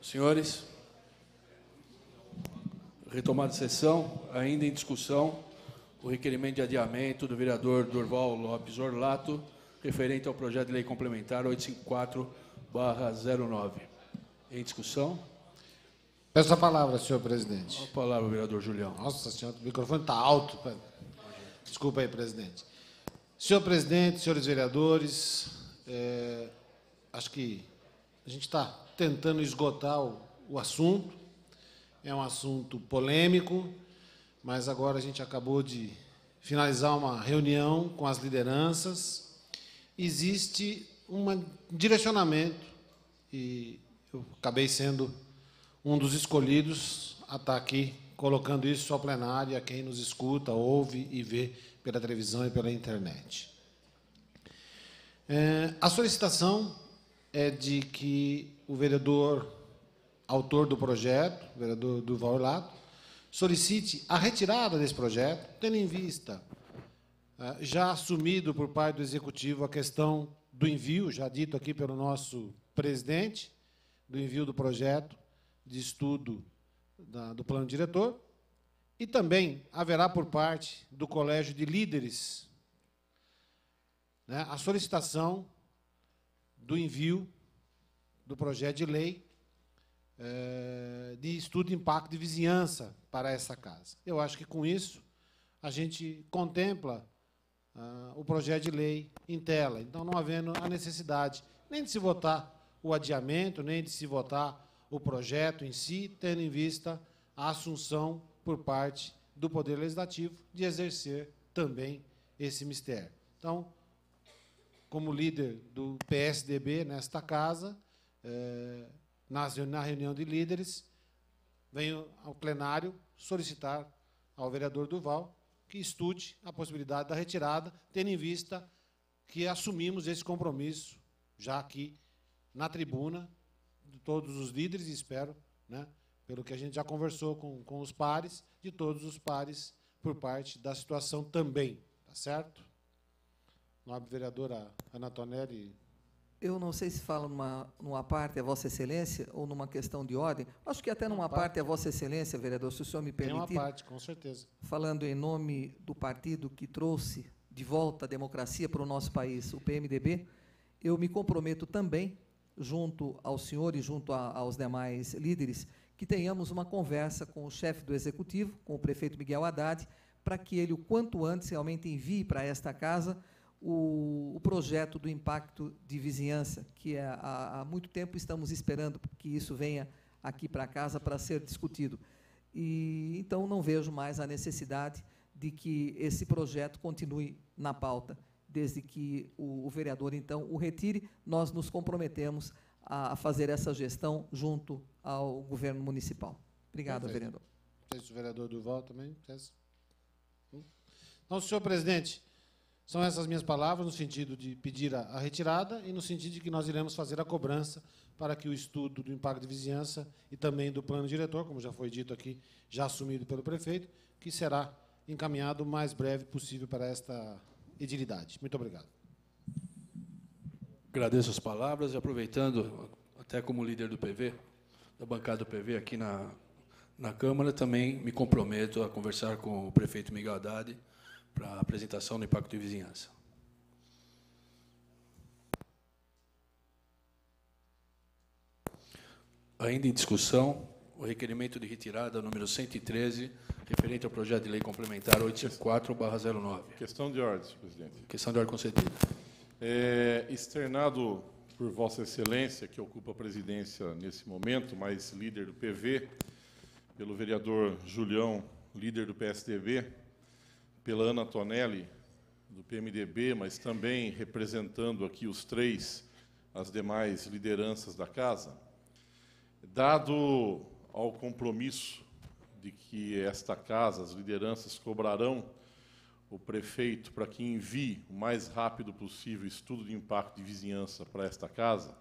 Senhores, retomada a sessão, ainda em discussão, o requerimento de adiamento do vereador Durval Lopes Orlato, referente ao projeto de lei complementar 854/09. Em discussão. Peço a palavra, senhor presidente. A palavra, vereador Julião. Nossa senhora, o microfone está alto. Desculpa aí, presidente. Senhor presidente, senhores vereadores, acho que a gente está tentando esgotar o assunto. É um assunto polêmico, mas agora a gente acabou de finalizar uma reunião com as lideranças. Existe um direcionamento, e eu acabei sendo um dos escolhidos a estar aqui colocando isso ao plenário, a quem nos escuta, ouve e vê pela televisão e pela internet. A solicitação é de que o vereador, autor do projeto, o vereador Durval Orlato, solicite a retirada desse projeto, tendo em vista, já assumido por parte do Executivo, a questão do envio, já dito aqui pelo nosso presidente, do envio do projeto de estudo do plano diretor, e também haverá por parte do Colégio de Líderes, né, a solicitação do envio do projeto de lei de estudo de impacto de vizinhança para essa casa. Eu acho que, com isso, a gente contempla o projeto de lei em tela. Então, não havendo a necessidade nem de se votar o adiamento, nem de se votar o projeto em si, tendo em vista a assunção por parte do Poder Legislativo de exercer também esse mistério. Então, como líder do PSDB nesta casa, na reunião de líderes, venho ao plenário solicitar ao vereador Durval que estude a possibilidade da retirada, tendo em vista que assumimos esse compromisso já aqui na tribuna de todos os líderes, e espero, né, pelo que a gente já conversou com os pares, de todos os pares, por parte da situação também, tá certo? Nobre vereadora Ana Tonelli. Eu não sei se fala numa parte a Vossa Excelência ou numa questão de ordem. Acho que até numa parte a Vossa Excelência, vereador, se o senhor me permitir. Tem uma parte, com certeza. Falando em nome do partido que trouxe de volta a democracia para o nosso país, o PMDB, eu me comprometo também, junto ao senhor e junto aos demais líderes, que tenhamos uma conversa com o chefe do Executivo, com o prefeito Miguel Haddad, para que ele, o quanto antes, realmente envie para esta casa o projeto do impacto de vizinhança, que há muito tempo estamos esperando que isso venha aqui para casa para ser discutido. E, então, não vejo mais a necessidade de que esse projeto continue na pauta. Desde que o vereador, então, o retire, nós nos comprometemos a fazer essa gestão junto ao governo municipal. Obrigado, perfeito. Vereador. Não sei se o vereador Durval também. Então, senhor presidente, são essas minhas palavras, no sentido de pedir a retirada e no sentido de que nós iremos fazer a cobrança para que o estudo do impacto de vizinhança e também do plano diretor, como já foi dito aqui, já assumido pelo prefeito, que será encaminhado o mais breve possível para esta edilidade. Muito obrigado. Agradeço as palavras e, aproveitando, até como líder do PV, da bancada do PV aqui na Câmara, também me comprometo a conversar com o prefeito Miguel Haddad para a apresentação do impacto de vizinhança. Ainda em discussão, o requerimento de retirada número 113, referente ao projeto de lei complementar 854/09. Questão de ordem, senhor presidente. Questão de ordem concedida. Externado por Vossa Excelência, que ocupa a presidência nesse momento, mas líder do PV, pelo vereador Julião, líder do PSDB, pela Ana Tonelli, do PMDB, mas também representando aqui as demais lideranças da casa, dado ao compromisso de que esta casa, as lideranças cobrarão o prefeito para que envie o mais rápido possível estudo de impacto de vizinhança para esta casa,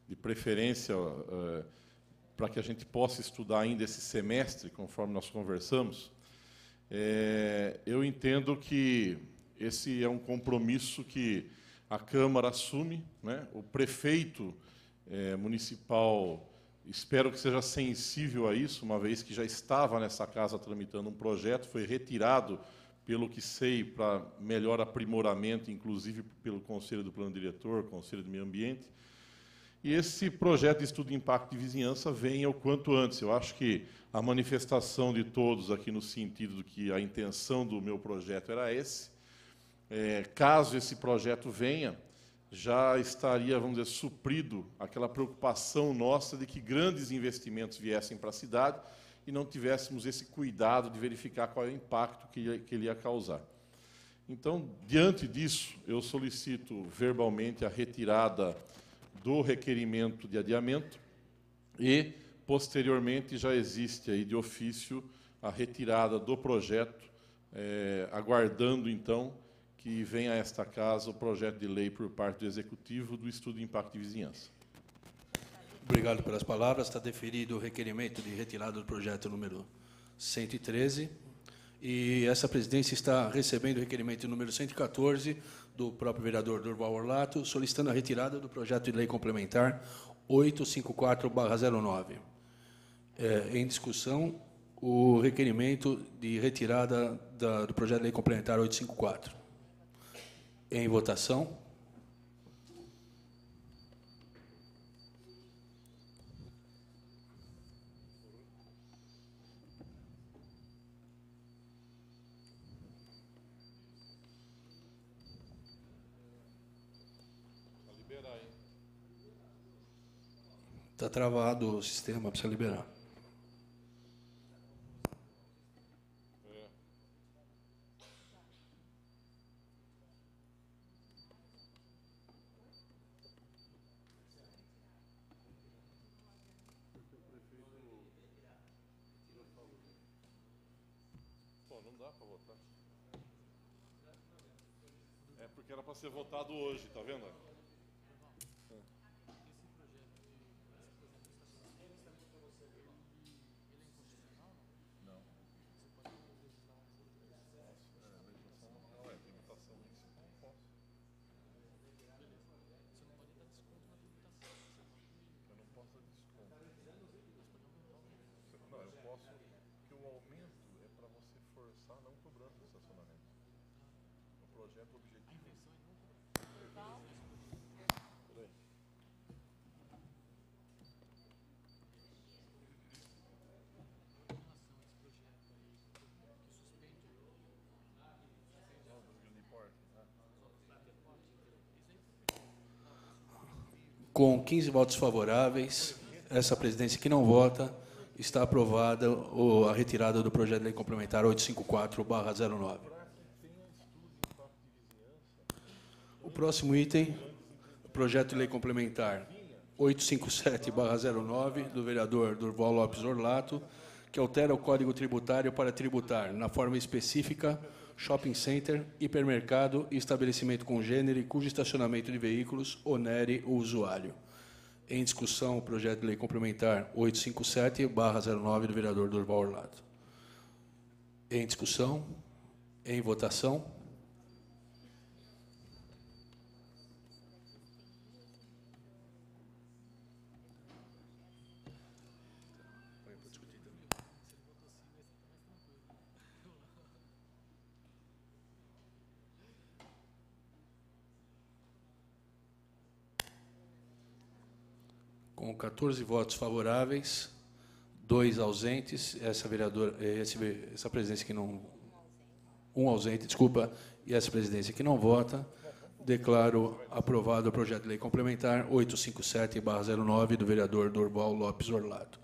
de preferência para que a gente possa estudar ainda esse semestre, conforme nós conversamos, eu entendo que esse é um compromisso que a Câmara assume, né? O prefeito municipal espero que seja sensível a isso, uma vez que já estava nessa casa tramitando um projeto, foi retirado, pelo que sei, para melhor aprimoramento, inclusive pelo Conselho do Plano Diretor, Conselho do Meio Ambiente. E esse projeto de estudo de impacto de vizinhança venha o quanto antes. Eu acho que a manifestação de todos aqui no sentido de que a intenção do meu projeto era esse. Caso esse projeto venha, já estaria, vamos dizer, suprido aquela preocupação nossa de que grandes investimentos viessem para a cidade e não tivéssemos esse cuidado de verificar qual é o impacto que ele ia causar. Então, diante disso, eu solicito verbalmente a retirada do requerimento de adiamento e, posteriormente, já existe aí de ofício a retirada do projeto, aguardando, então, que venha a esta casa o projeto de lei por parte do Executivo do estudo de impacto de vizinhança. Obrigado pelas palavras. Está deferido o requerimento de retirada do projeto número 113. E essa presidência está recebendo o requerimento número 114 do próprio vereador Durval Orlato, solicitando a retirada do projeto de lei complementar 854/09. Em discussão, o requerimento de retirada do projeto de lei complementar 854. Em votação. Está travado o sistema, precisa liberar. Não dá para votar. É porque era para ser votado hoje, tá vendo? Com 15 votos favoráveis, essa presidência que não vota, está aprovada a retirada do projeto de lei complementar 854/09. O próximo item, o projeto de lei complementar 857/09, do vereador Durval Lopes Orlato, que altera o Código Tributário para tributar, na forma específica, shopping center, hipermercado e estabelecimento congênere cujo estacionamento de veículos onere o usuário. Em discussão, o projeto de lei complementar 857/09 do vereador Durval Orlato. Em discussão, em votação. Com 14 votos favoráveis, 2 ausentes, essa presidência que não... Um ausente, desculpa, e essa presidência que não vota, declaro aprovado o projeto de lei complementar 857/09 do vereador Durval Lopes Orlato.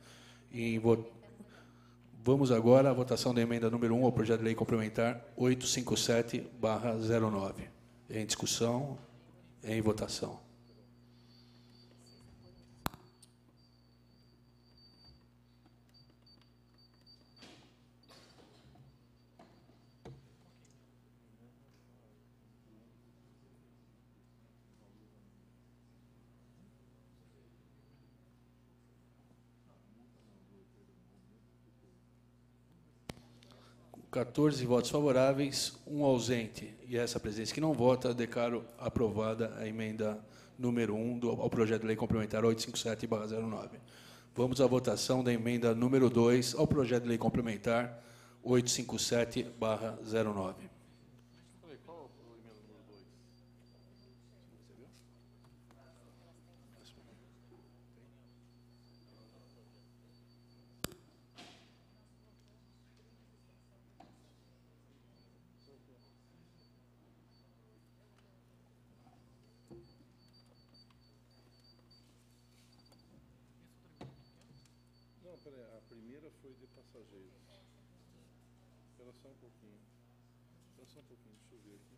Vamos agora à votação da emenda número 1 ao projeto de lei complementar 857/09. Em discussão, em votação. Com 14 votos favoráveis, um ausente e essa presidência que não vota, declaro aprovada a emenda número 1 ao projeto de lei complementar 857/09. Vamos à votação da emenda número 2 ao projeto de lei complementar 857/09. Não, peraí, a primeira foi de passageiros. Espera só um pouquinho. Espera só um pouquinho, deixa eu ver aqui.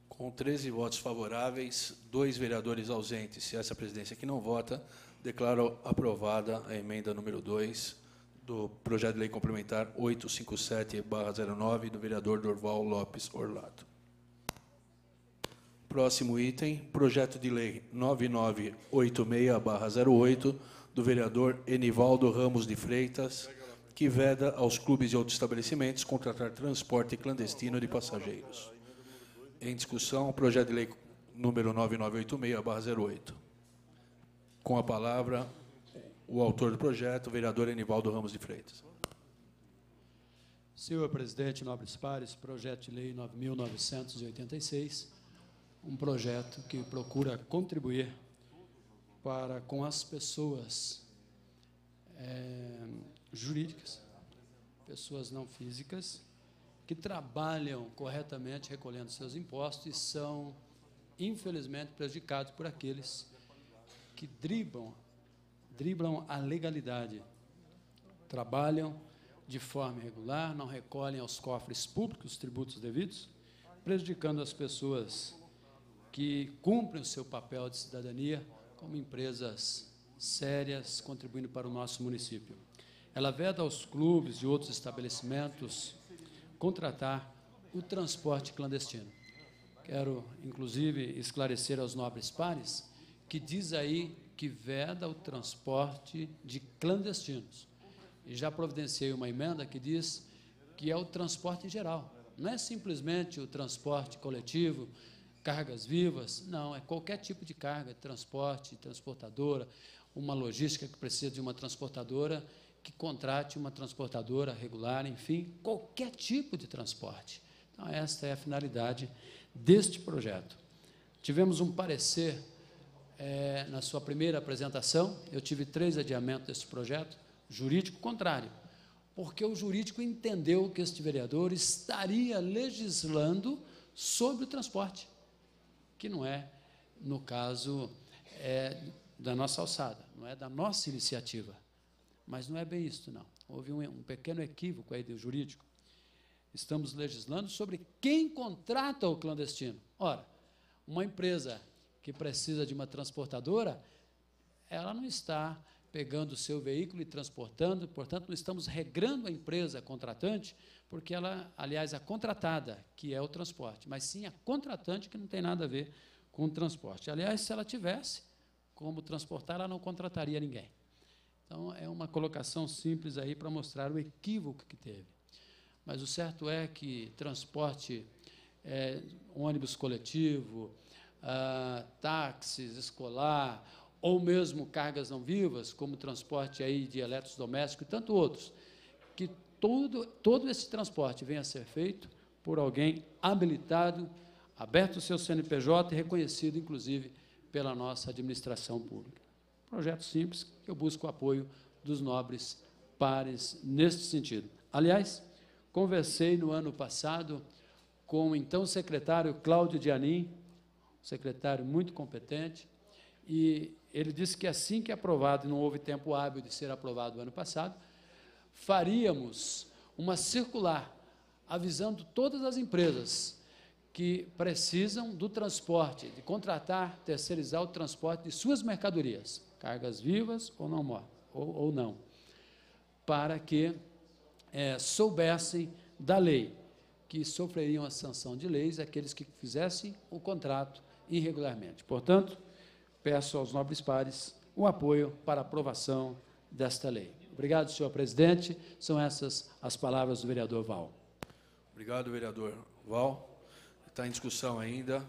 Com 13 votos favoráveis, 2 vereadores ausentes e essa presidência que não vota, declaro aprovada a emenda número 2 do projeto de lei complementar 857/09 do vereador Dorval Lopes Orlato. Próximo item, projeto de lei 9986/08 do vereador Enivaldo Ramos de Freitas, que veda aos clubes e outros estabelecimentos contratar transporte clandestino de passageiros. Em discussão, o projeto de lei número 9986/08. Com a palavra, o autor do projeto, o vereador Enivaldo Ramos de Freitas. Senhor presidente, nobres pares, projeto de lei 9.986, um projeto que procura contribuir para com as pessoas jurídicas, pessoas não físicas, que trabalham corretamente recolhendo seus impostos e são, infelizmente, prejudicados por aqueles que driblam a legalidade, trabalham de forma irregular, não recolhem aos cofres públicos os tributos devidos, prejudicando as pessoas que cumprem o seu papel de cidadania como empresas sérias, contribuindo para o nosso município. Ela veda aos clubes e outros estabelecimentos contratar o transporte clandestino. Quero, inclusive, esclarecer aos nobres pares que diz aí que veda o transporte de clandestinos. E já providenciei uma emenda que diz que é o transporte em geral. Não é simplesmente o transporte coletivo, cargas vivas, não, é qualquer tipo de carga, transporte, transportadora, uma logística que precisa de uma transportadora, que contrate uma transportadora regular, enfim, qualquer tipo de transporte. Então, esta é a finalidade deste projeto. Tivemos um parecer na sua primeira apresentação, eu tive 3 adiamentos deste projeto, jurídico contrário, porque o jurídico entendeu que este vereador estaria legislando sobre o transporte, que não é, no caso, da nossa alçada, não é da nossa iniciativa. Mas não é bem isso, não. Houve um pequeno equívoco aí do jurídico. Estamos legislando sobre quem contrata o clandestino. Ora, uma empresa que precisa de uma transportadora, ela não está pegando o seu veículo e transportando, portanto, não estamos regrando a empresa contratante, porque ela, aliás, a contratada, que é o transporte, mas sim a contratante, que não tem nada a ver com o transporte. Aliás, se ela tivesse como transportar, ela não contrataria ninguém. Então, é uma colocação simples aí para mostrar o equívoco que teve. Mas o certo é que transporte, ônibus coletivo, táxis escolar, ou mesmo cargas não vivas, como transporte aí de eletrodomésticos e tanto outros, que todo esse transporte venha a ser feito por alguém habilitado, aberto o seu CNPJ e reconhecido, inclusive, pela nossa administração pública. Projeto simples, que eu busco o apoio dos nobres pares neste sentido. Aliás, conversei no ano passado com o então secretário Cláudio Dianin, secretário muito competente, e ele disse que assim que aprovado, e não houve tempo hábil de ser aprovado no ano passado, faríamos uma circular avisando todas as empresas que precisam do transporte, de contratar, terceirizar o transporte de suas mercadorias, cargas vivas ou não, para que soubessem da lei, que sofreriam a sanção de leis aqueles que fizessem o contrato irregularmente. Portanto, peço aos nobres pares o apoio para a aprovação desta lei. Obrigado, senhor presidente. São essas as palavras do vereador Val. Obrigado, vereador Val. Está em discussão ainda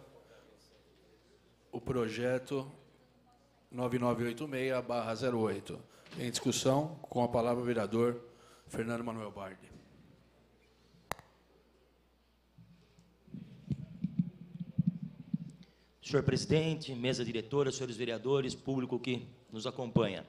o projeto 9986/08. Em discussão, com a palavra o vereador Fernando Manuel Bardi. Senhor presidente, mesa diretora, senhores vereadores, público que nos acompanha.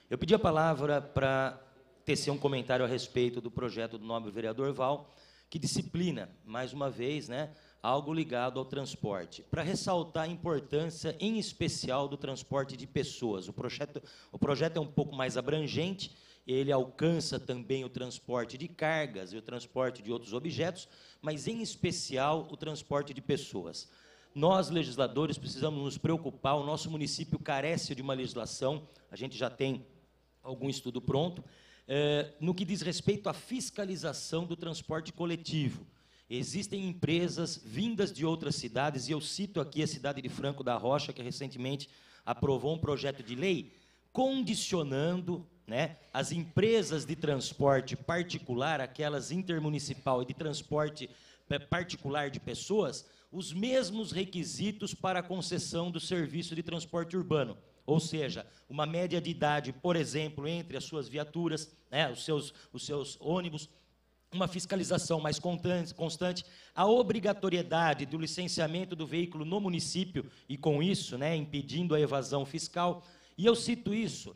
Eu pedi a palavra para tecer um comentário a respeito do projeto do nobre vereador Val, que disciplina, mais uma vez, né, algo ligado ao transporte, para ressaltar a importância, em especial, do transporte de pessoas. O projeto é um pouco mais abrangente, ele alcança também o transporte de cargas e o transporte de outros objetos, mas, em especial, o transporte de pessoas. Nós, legisladores, precisamos nos preocupar, o nosso município carece de uma legislação, a gente já tem algum estudo pronto, no que diz respeito à fiscalização do transporte coletivo. Existem empresas vindas de outras cidades, e eu cito aqui a cidade de Franco da Rocha, que recentemente aprovou um projeto de lei condicionando, né, as empresas de transporte particular, aquelas intermunicipal e de transporte particular de pessoas, os mesmos requisitos para a concessão do serviço de transporte urbano. Ou seja, uma média de idade, por exemplo, entre as suas viaturas, né, os seus ônibus, uma fiscalização mais constante, a obrigatoriedade do licenciamento do veículo no município e, com isso, né, impedindo a evasão fiscal. E eu cito isso,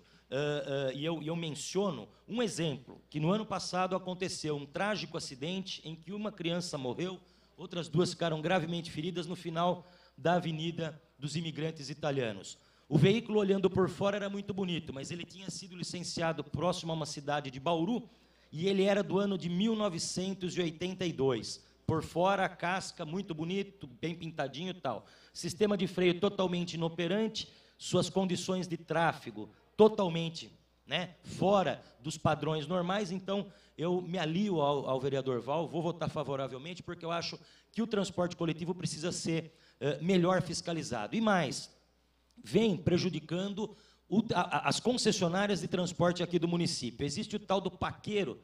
e eu menciono um exemplo, que no ano passado aconteceu um trágico acidente em que uma criança morreu, outras duas ficaram gravemente feridas no final da Avenida dos Imigrantes Italianos. O veículo, olhando por fora, era muito bonito, mas ele tinha sido licenciado próximo a uma cidade de Bauru, e ele era do ano de 1982. Por fora, a casca, muito bonito, bem pintadinho e tal. Sistema de freio totalmente inoperante, suas condições de tráfego totalmente, né, fora dos padrões normais. Então, eu me alio ao vereador Val, vou votar favoravelmente, porque eu acho que o transporte coletivo precisa ser melhor fiscalizado. E mais, vem prejudicando as concessionárias de transporte aqui do município. Existe o tal do paqueiro,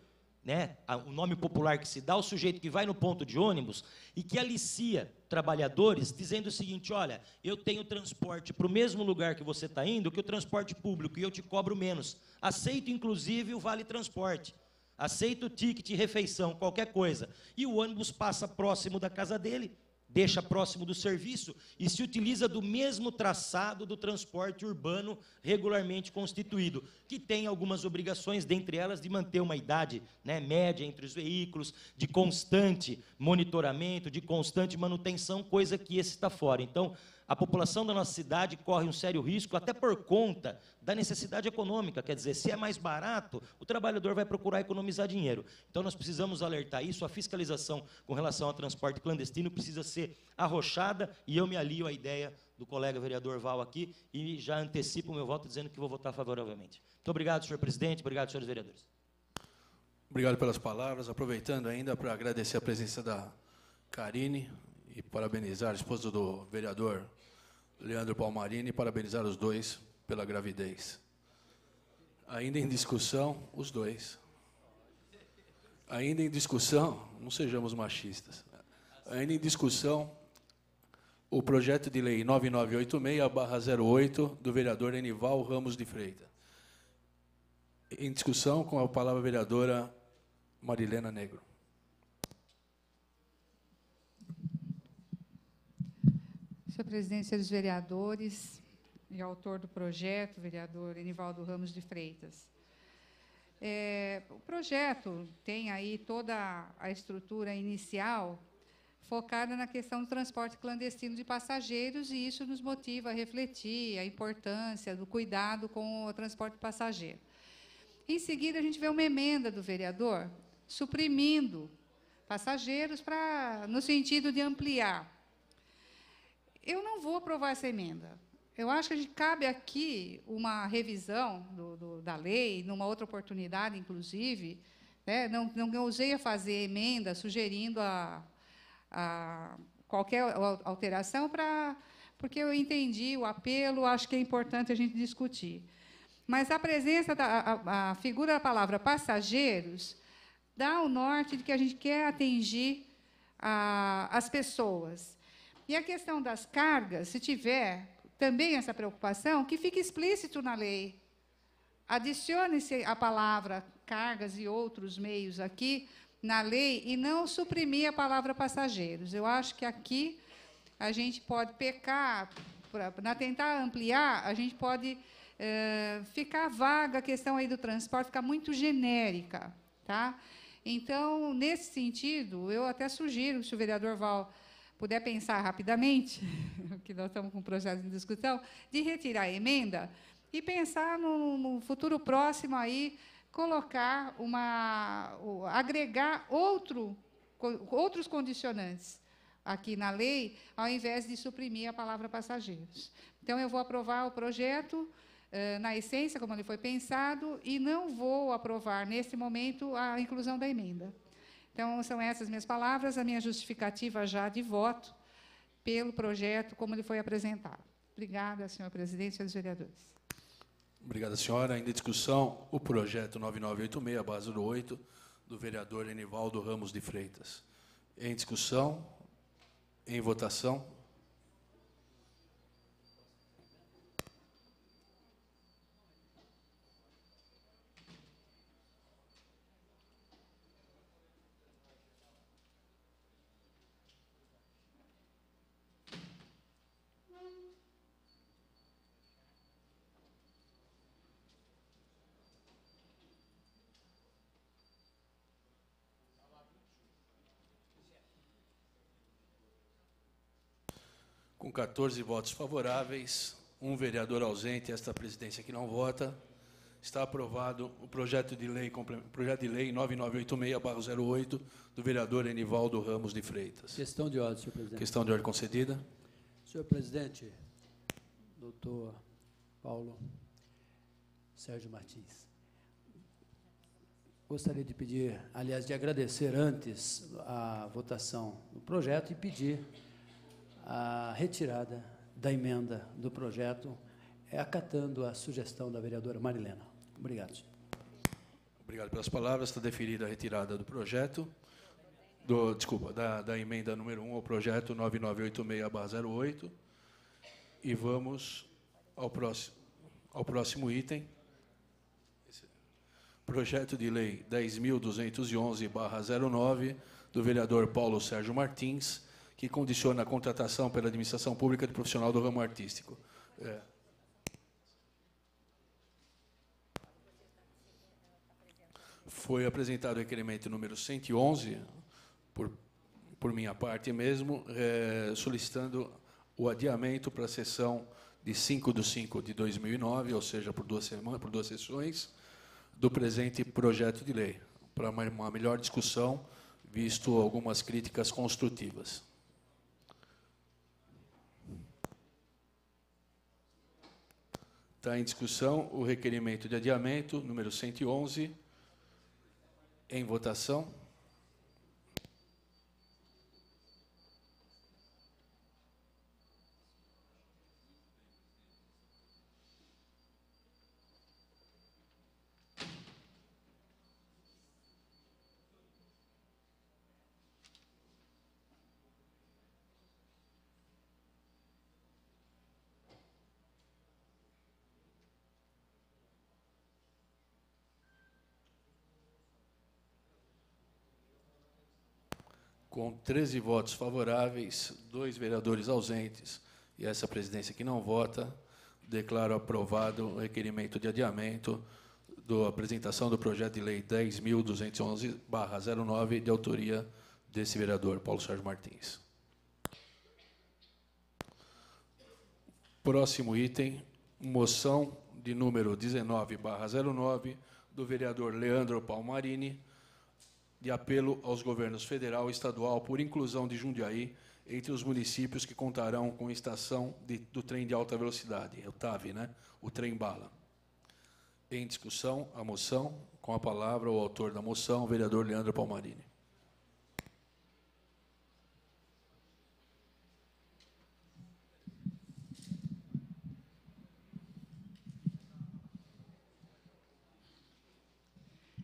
né, o nome popular que se dá, o sujeito que vai no ponto de ônibus e que alicia trabalhadores, dizendo o seguinte: olha, eu tenho transporte para o mesmo lugar que você está indo, que o transporte público, e eu te cobro menos. Aceito, inclusive, o vale transporte. Aceito o ticket, refeição, qualquer coisa. E o ônibus passa próximo da casa dele, deixa próximo do serviço e se utiliza do mesmo traçado do transporte urbano regularmente constituído, que tem algumas obrigações, dentre elas de manter uma idade, né, média entre os veículos, de constante monitoramento, de constante manutenção, coisa que esse está fora. Então, a população da nossa cidade corre um sério risco, até por conta da necessidade econômica. Quer dizer, se é mais barato, o trabalhador vai procurar economizar dinheiro. Então, nós precisamos alertar isso. A fiscalização com relação ao transporte clandestino precisa ser arrochada, e eu me alio à ideia do colega vereador Val aqui, e já antecipo o meu voto dizendo que vou votar favoravelmente. Muito obrigado, senhor presidente, obrigado, senhores vereadores. Obrigado pelas palavras. Aproveitando ainda para agradecer a presença da Karine e parabenizar a esposa do vereador Leandro Palmarini, e parabenizar os dois pela gravidez. Ainda em discussão, os dois. Ainda em discussão, não sejamos machistas. Ainda em discussão, o projeto de lei 9986/08 do vereador Enival Ramos de Freitas. Em discussão, com a palavra a vereadora Marilena Negro. Senhor presidente, senhores vereadores e autor do projeto, vereador Enivaldo Ramos de Freitas. O projeto tem aí toda a estrutura inicial focada na questão do transporte clandestino de passageiros, e isso nos motiva a refletir a importância do cuidado com o transporte passageiro. Em seguida, a gente vê uma emenda do vereador suprimindo passageiros no sentido de ampliar. Eu não vou aprovar essa emenda. Eu acho que cabe aqui uma revisão da lei, numa outra oportunidade, inclusive, né? Não ousei a fazer emenda sugerindo qualquer alteração, porque eu entendi o apelo, acho que é importante a gente discutir. Mas a presença a figura da palavra passageiros dá o norte de que a gente quer atingir as pessoas. E a questão das cargas, se tiver também essa preocupação, que fique explícito na lei. Adicione-se a palavra cargas e outros meios aqui na lei e não suprimir a palavra passageiros. Eu acho que aqui a gente pode pecar, na tentar ampliar, a gente pode ficar vaga a questão aí do transporte, ficar muito genérica, tá? Então, nesse sentido, eu até sugiro, se o vereador Val puder pensar rapidamente, que nós estamos com o projeto em discussão, de retirar a emenda e pensar no futuro próximo aí, colocar agregar outros condicionantes aqui na lei, ao invés de suprimir a palavra passageiros. Então, eu vou aprovar o projeto na essência, como ele foi pensado, e não vou aprovar, nesse momento, a inclusão da emenda. Então, são essas minhas palavras, a minha justificativa já de voto pelo projeto, como ele foi apresentado. Obrigada, senhor presidente e senhores vereadores. Obrigada, senhora. Ainda em discussão, o projeto 9986/08, do vereador Enivaldo Ramos de Freitas. Em discussão, em votação. Com 14 votos favoráveis, um vereador ausente, esta presidência que não vota, está aprovado o projeto de lei 9986/08 do vereador Enivaldo Ramos de Freitas. Questão de ordem, senhor presidente. Questão de ordem concedida. Senhor presidente, doutor Paulo Sérgio Martins, gostaria de pedir, aliás, de agradecer antes a votação do projeto e pedir a retirada da emenda do projeto, acatando a sugestão da vereadora Marilena. Obrigado, senhor. Obrigado pelas palavras. Está deferida a retirada do projeto, da emenda número 1 ao projeto 9986/08. E vamos ao próximo item. Projeto de lei 10.211/09, do vereador Paulo Sérgio Martins, que condiciona a contratação pela administração pública de profissional do ramo artístico. Foi apresentado o requerimento número 111, por minha parte mesmo, solicitando o adiamento para a sessão de 5/5/2009, ou seja, por 2 sessões, do presente projeto de lei, para uma melhor discussão, visto algumas críticas construtivas. Está em discussão o requerimento de adiamento, número 111, em votação. Com 13 votos favoráveis, 2 vereadores ausentes e essa presidência que não vota, declaro aprovado o requerimento de adiamento da apresentação do projeto de lei 10.211/09, de autoria desse vereador, Paulo Sérgio Martins. Próximo item, moção de número 19/09, do vereador Leandro Palmarini, de apelo aos governos federal e estadual por inclusão de Jundiaí entre os municípios que contarão com estação do trem de alta velocidade, o TAV, né? O trem-bala. Em discussão, a moção, com a palavra o autor da moção, o vereador Leandro Palmarini.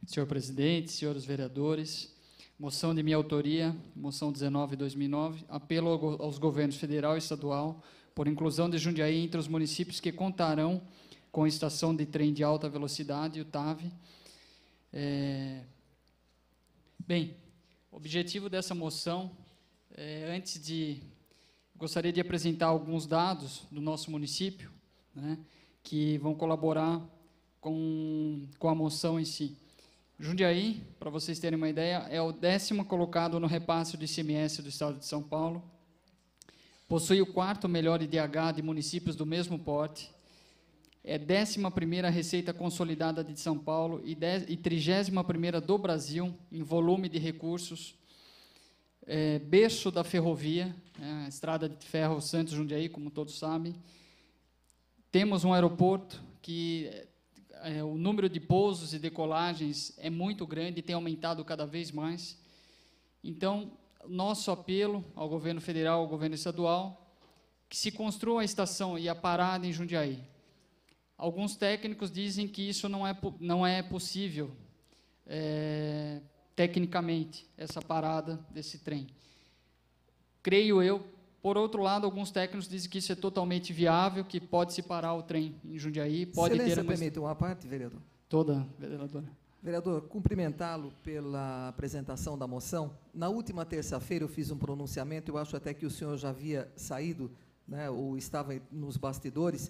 Senhor presidente, senhores vereadores, moção de minha autoria, moção 19/2009, apelo aos governos federal e estadual por inclusão de Jundiaí entre os municípios que contarão com estação de trem de alta velocidade, o TAV. Bem, o objetivo dessa moção, gostaria de apresentar alguns dados do nosso município, né, que vão colaborar com a moção em si. Jundiaí, para vocês terem uma ideia, é o 10º colocado no repasse do ICMS do Estado de São Paulo, possui o 4º melhor IDH de municípios do mesmo porte, é 11ª receita consolidada de São Paulo e 31ª do Brasil em volume de recursos, berço da ferrovia, a estrada de ferro Santos-Jundiaí, como todos sabem. Temos um aeroporto que o número de pousos e decolagens é muito grande e tem aumentado cada vez mais. Então, nosso apelo ao governo federal, ao governo estadual, que se construa a estação e a parada em Jundiaí. Alguns técnicos dizem que isso não é possível, tecnicamente, essa parada desse trem. Creio eu. Por outro lado, alguns técnicos dizem que isso é totalmente viável, que pode se parar o trem em Jundiaí. Pode ter uma... permite uma parte, vereador? Toda, vereadora. Vereador, cumprimentá-lo pela apresentação da moção. Na última terça-feira eu fiz um pronunciamento, eu acho até que o senhor já havia saído, né, ou estava nos bastidores,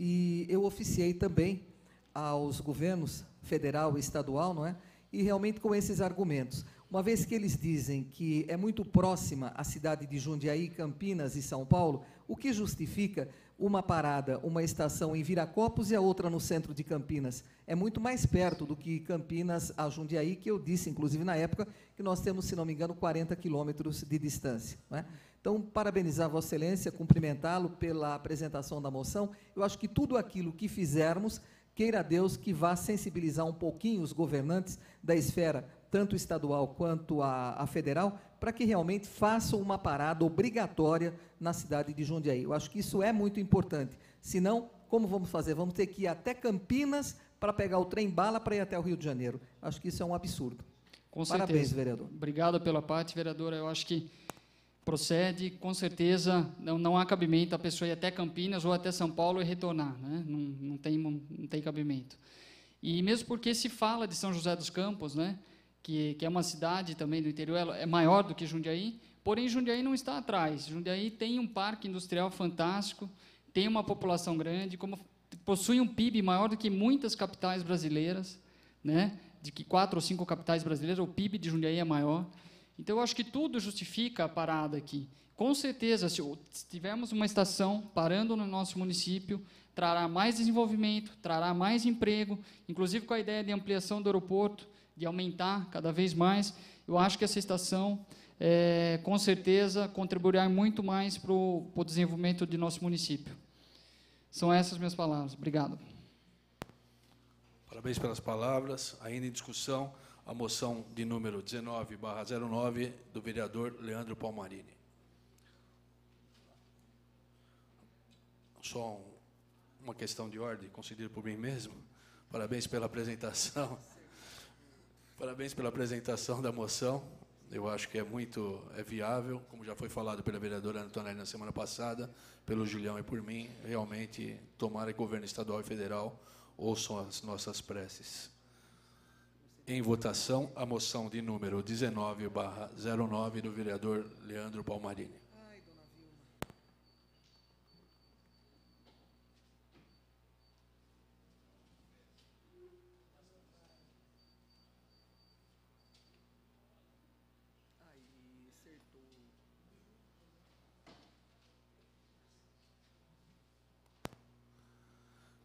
e eu oficiei também aos governos federal e estadual, não é? E realmente com esses argumentos. Uma vez que eles dizem que é muito próxima a cidade de Jundiaí, Campinas e São Paulo, o que justifica uma parada, uma estação em Viracopos e a outra no centro de Campinas? É muito mais perto do que Campinas a Jundiaí, que eu disse, inclusive, na época, que nós temos, se não me engano, 40 quilômetros de distância, não é? Então, parabenizar Vossa Excelência, cumprimentá-lo pela apresentação da moção. Eu acho que tudo aquilo que fizermos, queira Deus que vá sensibilizar um pouquinho os governantes da esfera, tanto estadual quanto a federal, para que realmente façam uma parada obrigatória na cidade de Jundiaí. Eu acho que isso é muito importante. Senão, como vamos fazer? Vamos ter que ir até Campinas para pegar o trem-bala para ir até o Rio de Janeiro. Acho que isso é um absurdo. Com Parabéns, certeza. vereador. Obrigado pela parte, vereadora. Eu acho que procede, com certeza, não há cabimento a pessoa ir até Campinas ou até São Paulo e retornar, né? Não tem cabimento. E mesmo porque se fala de São José dos Campos, né, que é uma cidade também do interior, ela é maior do que Jundiaí, porém Jundiaí não está atrás. Jundiaí tem um parque industrial fantástico, tem uma população grande, possui um PIB maior do que muitas capitais brasileiras, né, de que 4 ou 5 capitais brasileiras, o PIB de Jundiaí é maior. Então, eu acho que tudo justifica a parada aqui. Com certeza, se tivermos uma estação parando no nosso município, trará mais desenvolvimento, trará mais emprego, inclusive com a ideia de ampliação do aeroporto, de aumentar cada vez mais. Eu acho que essa estação, com certeza, contribuirá muito mais para o desenvolvimento de nosso município. São essas minhas palavras. Obrigado. Parabéns pelas palavras. Ainda em discussão, a moção de número 19/09, do vereador Leandro Palmarini. Só uma questão de ordem, concedida por mim mesmo. Parabéns pela apresentação. Parabéns pela apresentação da moção. Eu acho que é viável, como já foi falado pela vereadora Antonelli na semana passada, pelo Julião e por mim. Realmente, tomara que o governo estadual e federal ouçam as nossas preces. Em votação, a moção de número 19/09, do vereador Leandro Palmarini.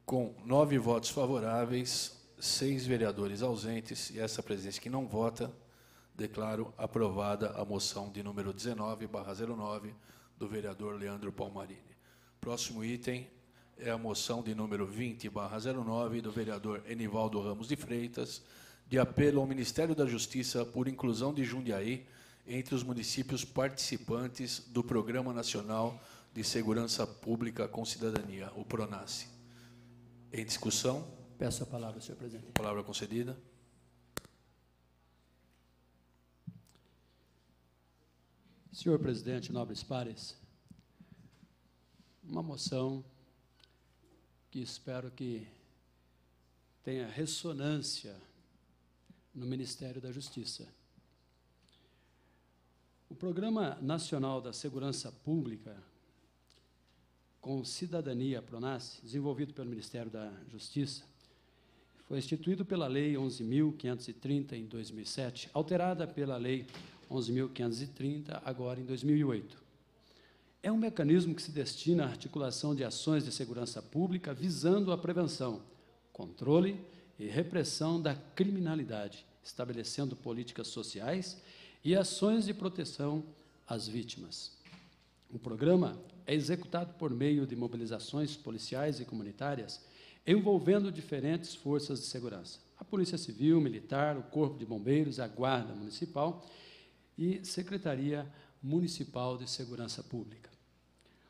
Com 9 votos favoráveis, 6 vereadores ausentes e essa presidência que não vota, declaro aprovada a moção de número 19/09 do vereador Leandro Palmarini. Próximo item é a moção de número 20/09 do vereador Enivaldo Ramos de Freitas, de apelo ao Ministério da Justiça por inclusão de Jundiaí entre os municípios participantes do Programa Nacional de Segurança Pública com Cidadania, o PRONASSE. Em discussão. Peço a palavra, senhor presidente. Palavra concedida. Senhor presidente, nobres pares, uma moção que espero que tenha ressonância no Ministério da Justiça. O Programa Nacional da Segurança Pública com Cidadania, PRONASSE, desenvolvido pelo Ministério da Justiça, foi instituído pela Lei 11.530, em 2007, alterada pela Lei 11.530, agora em 2008. É um mecanismo que se destina à articulação de ações de segurança pública visando a prevenção, controle e repressão da criminalidade, estabelecendo políticas sociais e ações de proteção às vítimas. O programa é executado por meio de mobilizações policiais e comunitárias envolvendo diferentes forças de segurança, a Polícia Civil, Militar, o Corpo de Bombeiros, a Guarda Municipal e Secretaria Municipal de Segurança Pública.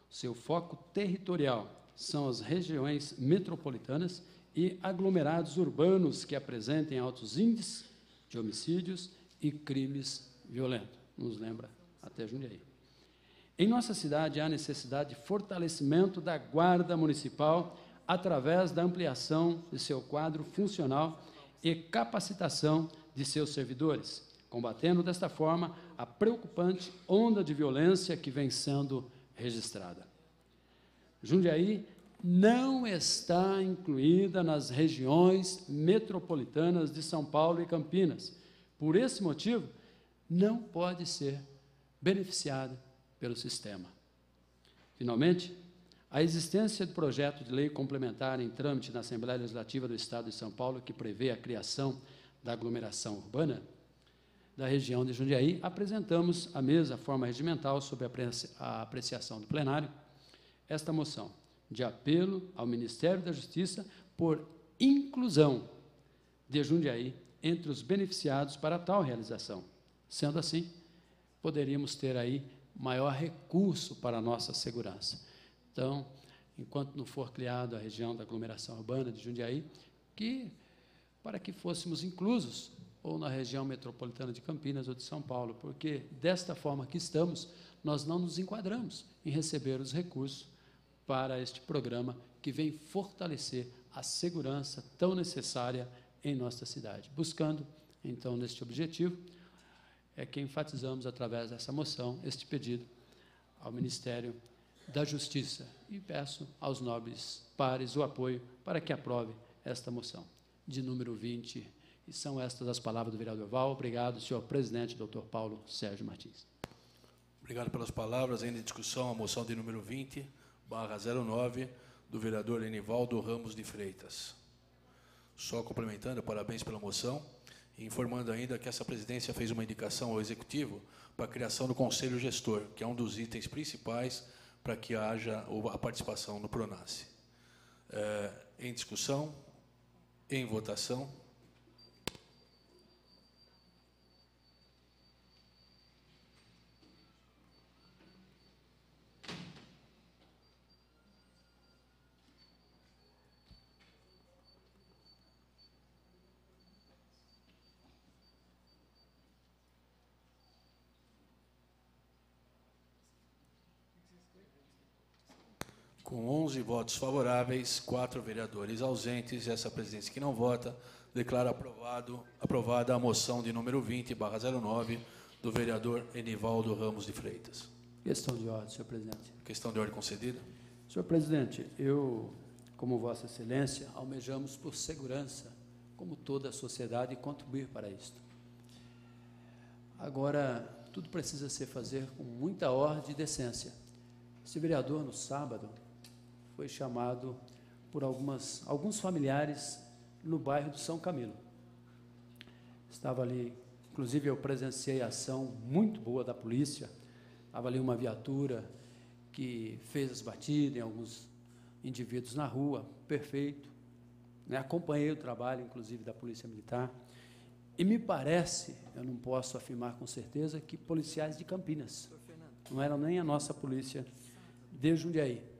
Seu foco territorial são as regiões metropolitanas e aglomerados urbanos que apresentem altos índices de homicídios e crimes violentos. Nos lembra até Jundiaí. Em nossa cidade, há necessidade de fortalecimento da Guarda Municipal através da ampliação de seu quadro funcional e capacitação de seus servidores, combatendo, desta forma, a preocupante onda de violência que vem sendo registrada. Jundiaí não está incluída nas regiões metropolitanas de São Paulo e Campinas. Por esse motivo, não pode ser beneficiada pelo sistema. Finalmente, a existência do projeto de lei complementar em trâmite na Assembleia Legislativa do Estado de São Paulo, que prevê a criação da aglomeração urbana da região de Jundiaí, apresentamos à mesa, forma regimental, sob a apreciação do plenário, esta moção de apelo ao Ministério da Justiça por inclusão de Jundiaí entre os beneficiados para tal realização. Sendo assim, poderíamos ter aí maior recurso para a nossa segurança. Então, enquanto não for criada a região da aglomeração urbana de Jundiaí, para que fôssemos inclusos, ou na região metropolitana de Campinas ou de São Paulo, porque, desta forma que estamos, nós não nos enquadramos em receber os recursos para este programa que vem fortalecer a segurança tão necessária em nossa cidade. Buscando, então, neste objetivo, é que enfatizamos, através dessa moção, este pedido ao Ministério da Justiça e peço aos nobres pares o apoio para que aprove esta moção de número 20. E são estas as palavras do vereador Val. Obrigado, senhor presidente, doutor Paulo Sérgio Martins. Obrigado pelas palavras. Ainda em discussão a moção de número 20/09 do vereador Enivaldo Ramos de Freitas. Só complementando, parabéns pela moção, e informando ainda que essa presidência fez uma indicação ao Executivo para a criação do Conselho Gestor, que é um dos itens principais para que haja a participação no PRONASSE. Em discussão, em votação. Com 11 votos favoráveis, 4 vereadores ausentes, e essa presidência que não vota, declara aprovada a moção de número 20/09 do vereador Enivaldo Ramos de Freitas. Questão de ordem, senhor presidente. Questão de ordem concedida. Senhor presidente, eu, como Vossa Excelência, almejamos por segurança, como toda a sociedade, e contribuir para isto. Agora, tudo precisa ser fazer com muita ordem e decência. Esse vereador, no sábado, foi chamado por alguns familiares no bairro de São Camilo. Estava ali, inclusive eu presenciei a ação muito boa da polícia, estava ali uma viatura que fez as batidas em alguns indivíduos na rua, perfeito, né? Acompanhei o trabalho, inclusive, da Polícia Militar, e me parece, eu não posso afirmar com certeza, que policiais de Campinas, não eram nem a nossa polícia de Jundiaí,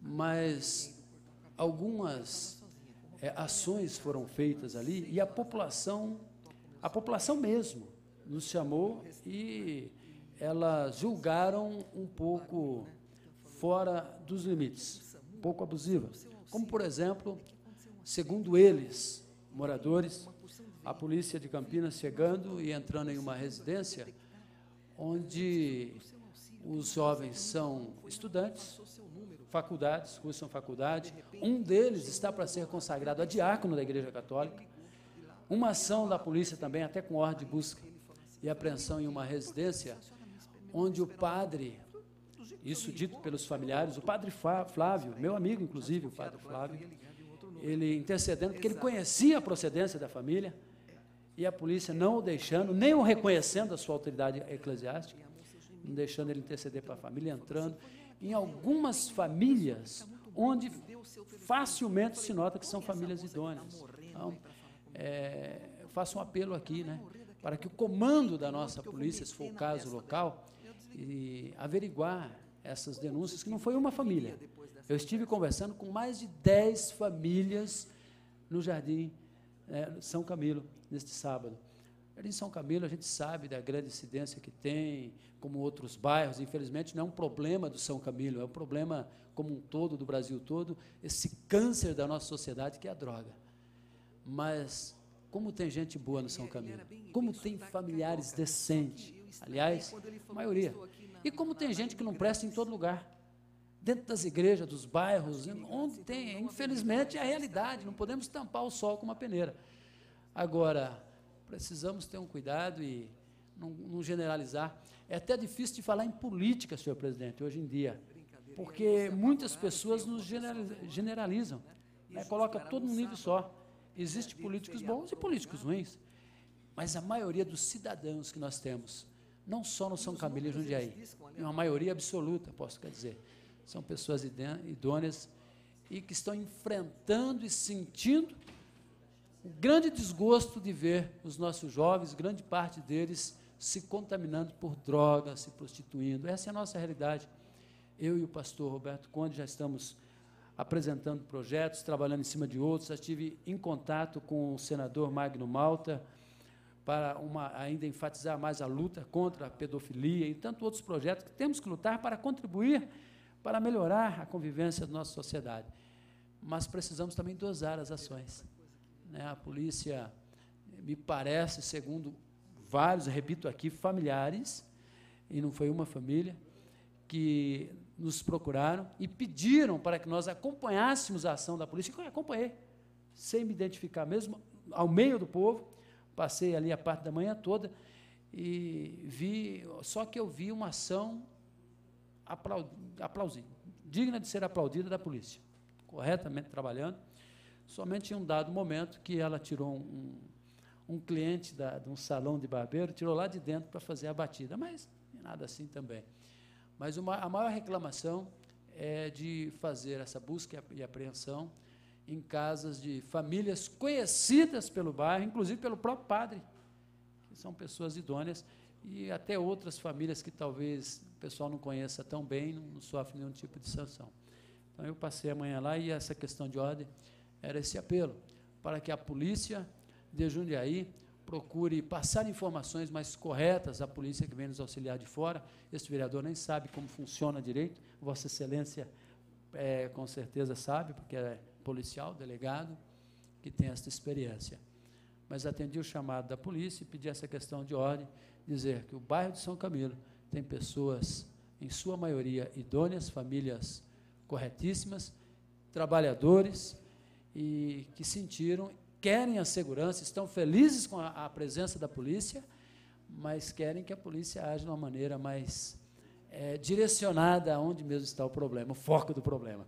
mas algumas ações foram feitas ali e a população mesmo nos chamou e elas julgaram um pouco fora dos limites, um pouco abusiva. Como, por exemplo, segundo eles, moradores, a polícia de Campinas chegando e entrando em uma residência onde os jovens são estudantes, faculdades, cursam faculdade. Um deles está para ser consagrado a diácono da Igreja Católica. Uma ação da polícia também, até com ordem de busca e apreensão em uma residência, onde o padre, isso dito pelos familiares, o padre Flávio, meu amigo, inclusive, o padre Flávio, ele intercedendo, porque ele conhecia a procedência da família, e a polícia não o deixando, nem o reconhecendo a sua autoridade eclesiástica, não deixando ele interceder para a família, entrando em algumas famílias onde facilmente se nota que são famílias idôneas. Então, eu faço um apelo aqui, né, para que o comando da nossa polícia, se for o caso local, e averiguar essas denúncias, que não foi uma família. Eu estive conversando com mais de 10 famílias no Jardim São Camilo, neste sábado. Jardim São Camilo, a gente sabe da grande incidência que tem, como outros bairros, infelizmente, não é um problema do São Camilo, é um problema como um todo, do Brasil todo, esse câncer da nossa sociedade que é a droga. Mas, como tem gente boa no São Camilo, como tem familiares decentes, aliás, a maioria, e como tem gente que não presta em todo lugar, dentro das igrejas, dos bairros, onde tem, infelizmente, é a realidade, não podemos tampar o sol com uma peneira. Agora, precisamos ter um cuidado e não generalizar. É até difícil de falar em política, senhor presidente, hoje em dia, porque muitas pessoas nos generalizam, né, coloca todo num nível só. Existem políticos bons e políticos ruins, mas a maioria dos cidadãos que nós temos, não só no São Camilo e Jundiaí, é uma maioria absoluta, posso dizer, são pessoas idôneas e que estão enfrentando e sentindo o grande desgosto de ver os nossos jovens, grande parte deles, se contaminando por drogas, se prostituindo. Essa é a nossa realidade. Eu e o pastor Roberto Conde já estamos apresentando projetos, trabalhando em cima de outros. Já estive em contato com o senador Magno Malta para ainda enfatizar mais a luta contra a pedofilia e tantos outros projetos que temos que lutar para contribuir para melhorar a convivência da nossa sociedade. Mas precisamos também dosar as ações. A polícia, me parece, segundo vários, repito aqui, familiares, e não foi uma família, que nos procuraram e pediram para que nós acompanhássemos a ação da polícia. Eu acompanhei, sem me identificar mesmo, ao meio do povo, passei ali a parte da manhã toda e vi, só que eu vi uma ação aplausível, digna de ser aplaudida da polícia, corretamente trabalhando. Somente em um dado momento que ela tirou um cliente de um salão de barbeiro, tirou lá de dentro para fazer a batida, mas nada assim também. Mas a maior reclamação é de fazer essa busca e apreensão em casas de famílias conhecidas pelo bairro, inclusive pelo próprio padre, que são pessoas idôneas, e até outras famílias que talvez o pessoal não conheça tão bem, não sofrem nenhum tipo de sanção. Então, eu passei amanhã lá e essa questão de ordem era esse apelo, para que a polícia de Jundiaí procure passar informações mais corretas à polícia que vem nos auxiliar de fora. Este vereador nem sabe como funciona direito, Vossa Excelência com certeza sabe, porque é policial, delegado, que tem esta experiência. Mas atendi o chamado da polícia e pedi essa questão de ordem, dizer que o bairro de São Camilo tem pessoas, em sua maioria, idôneas, famílias corretíssimas, trabalhadores, e que sentiram, querem a segurança, estão felizes com a presença da polícia, mas querem que a polícia age de uma maneira mais direcionada aonde mesmo está o problema, o foco do problema.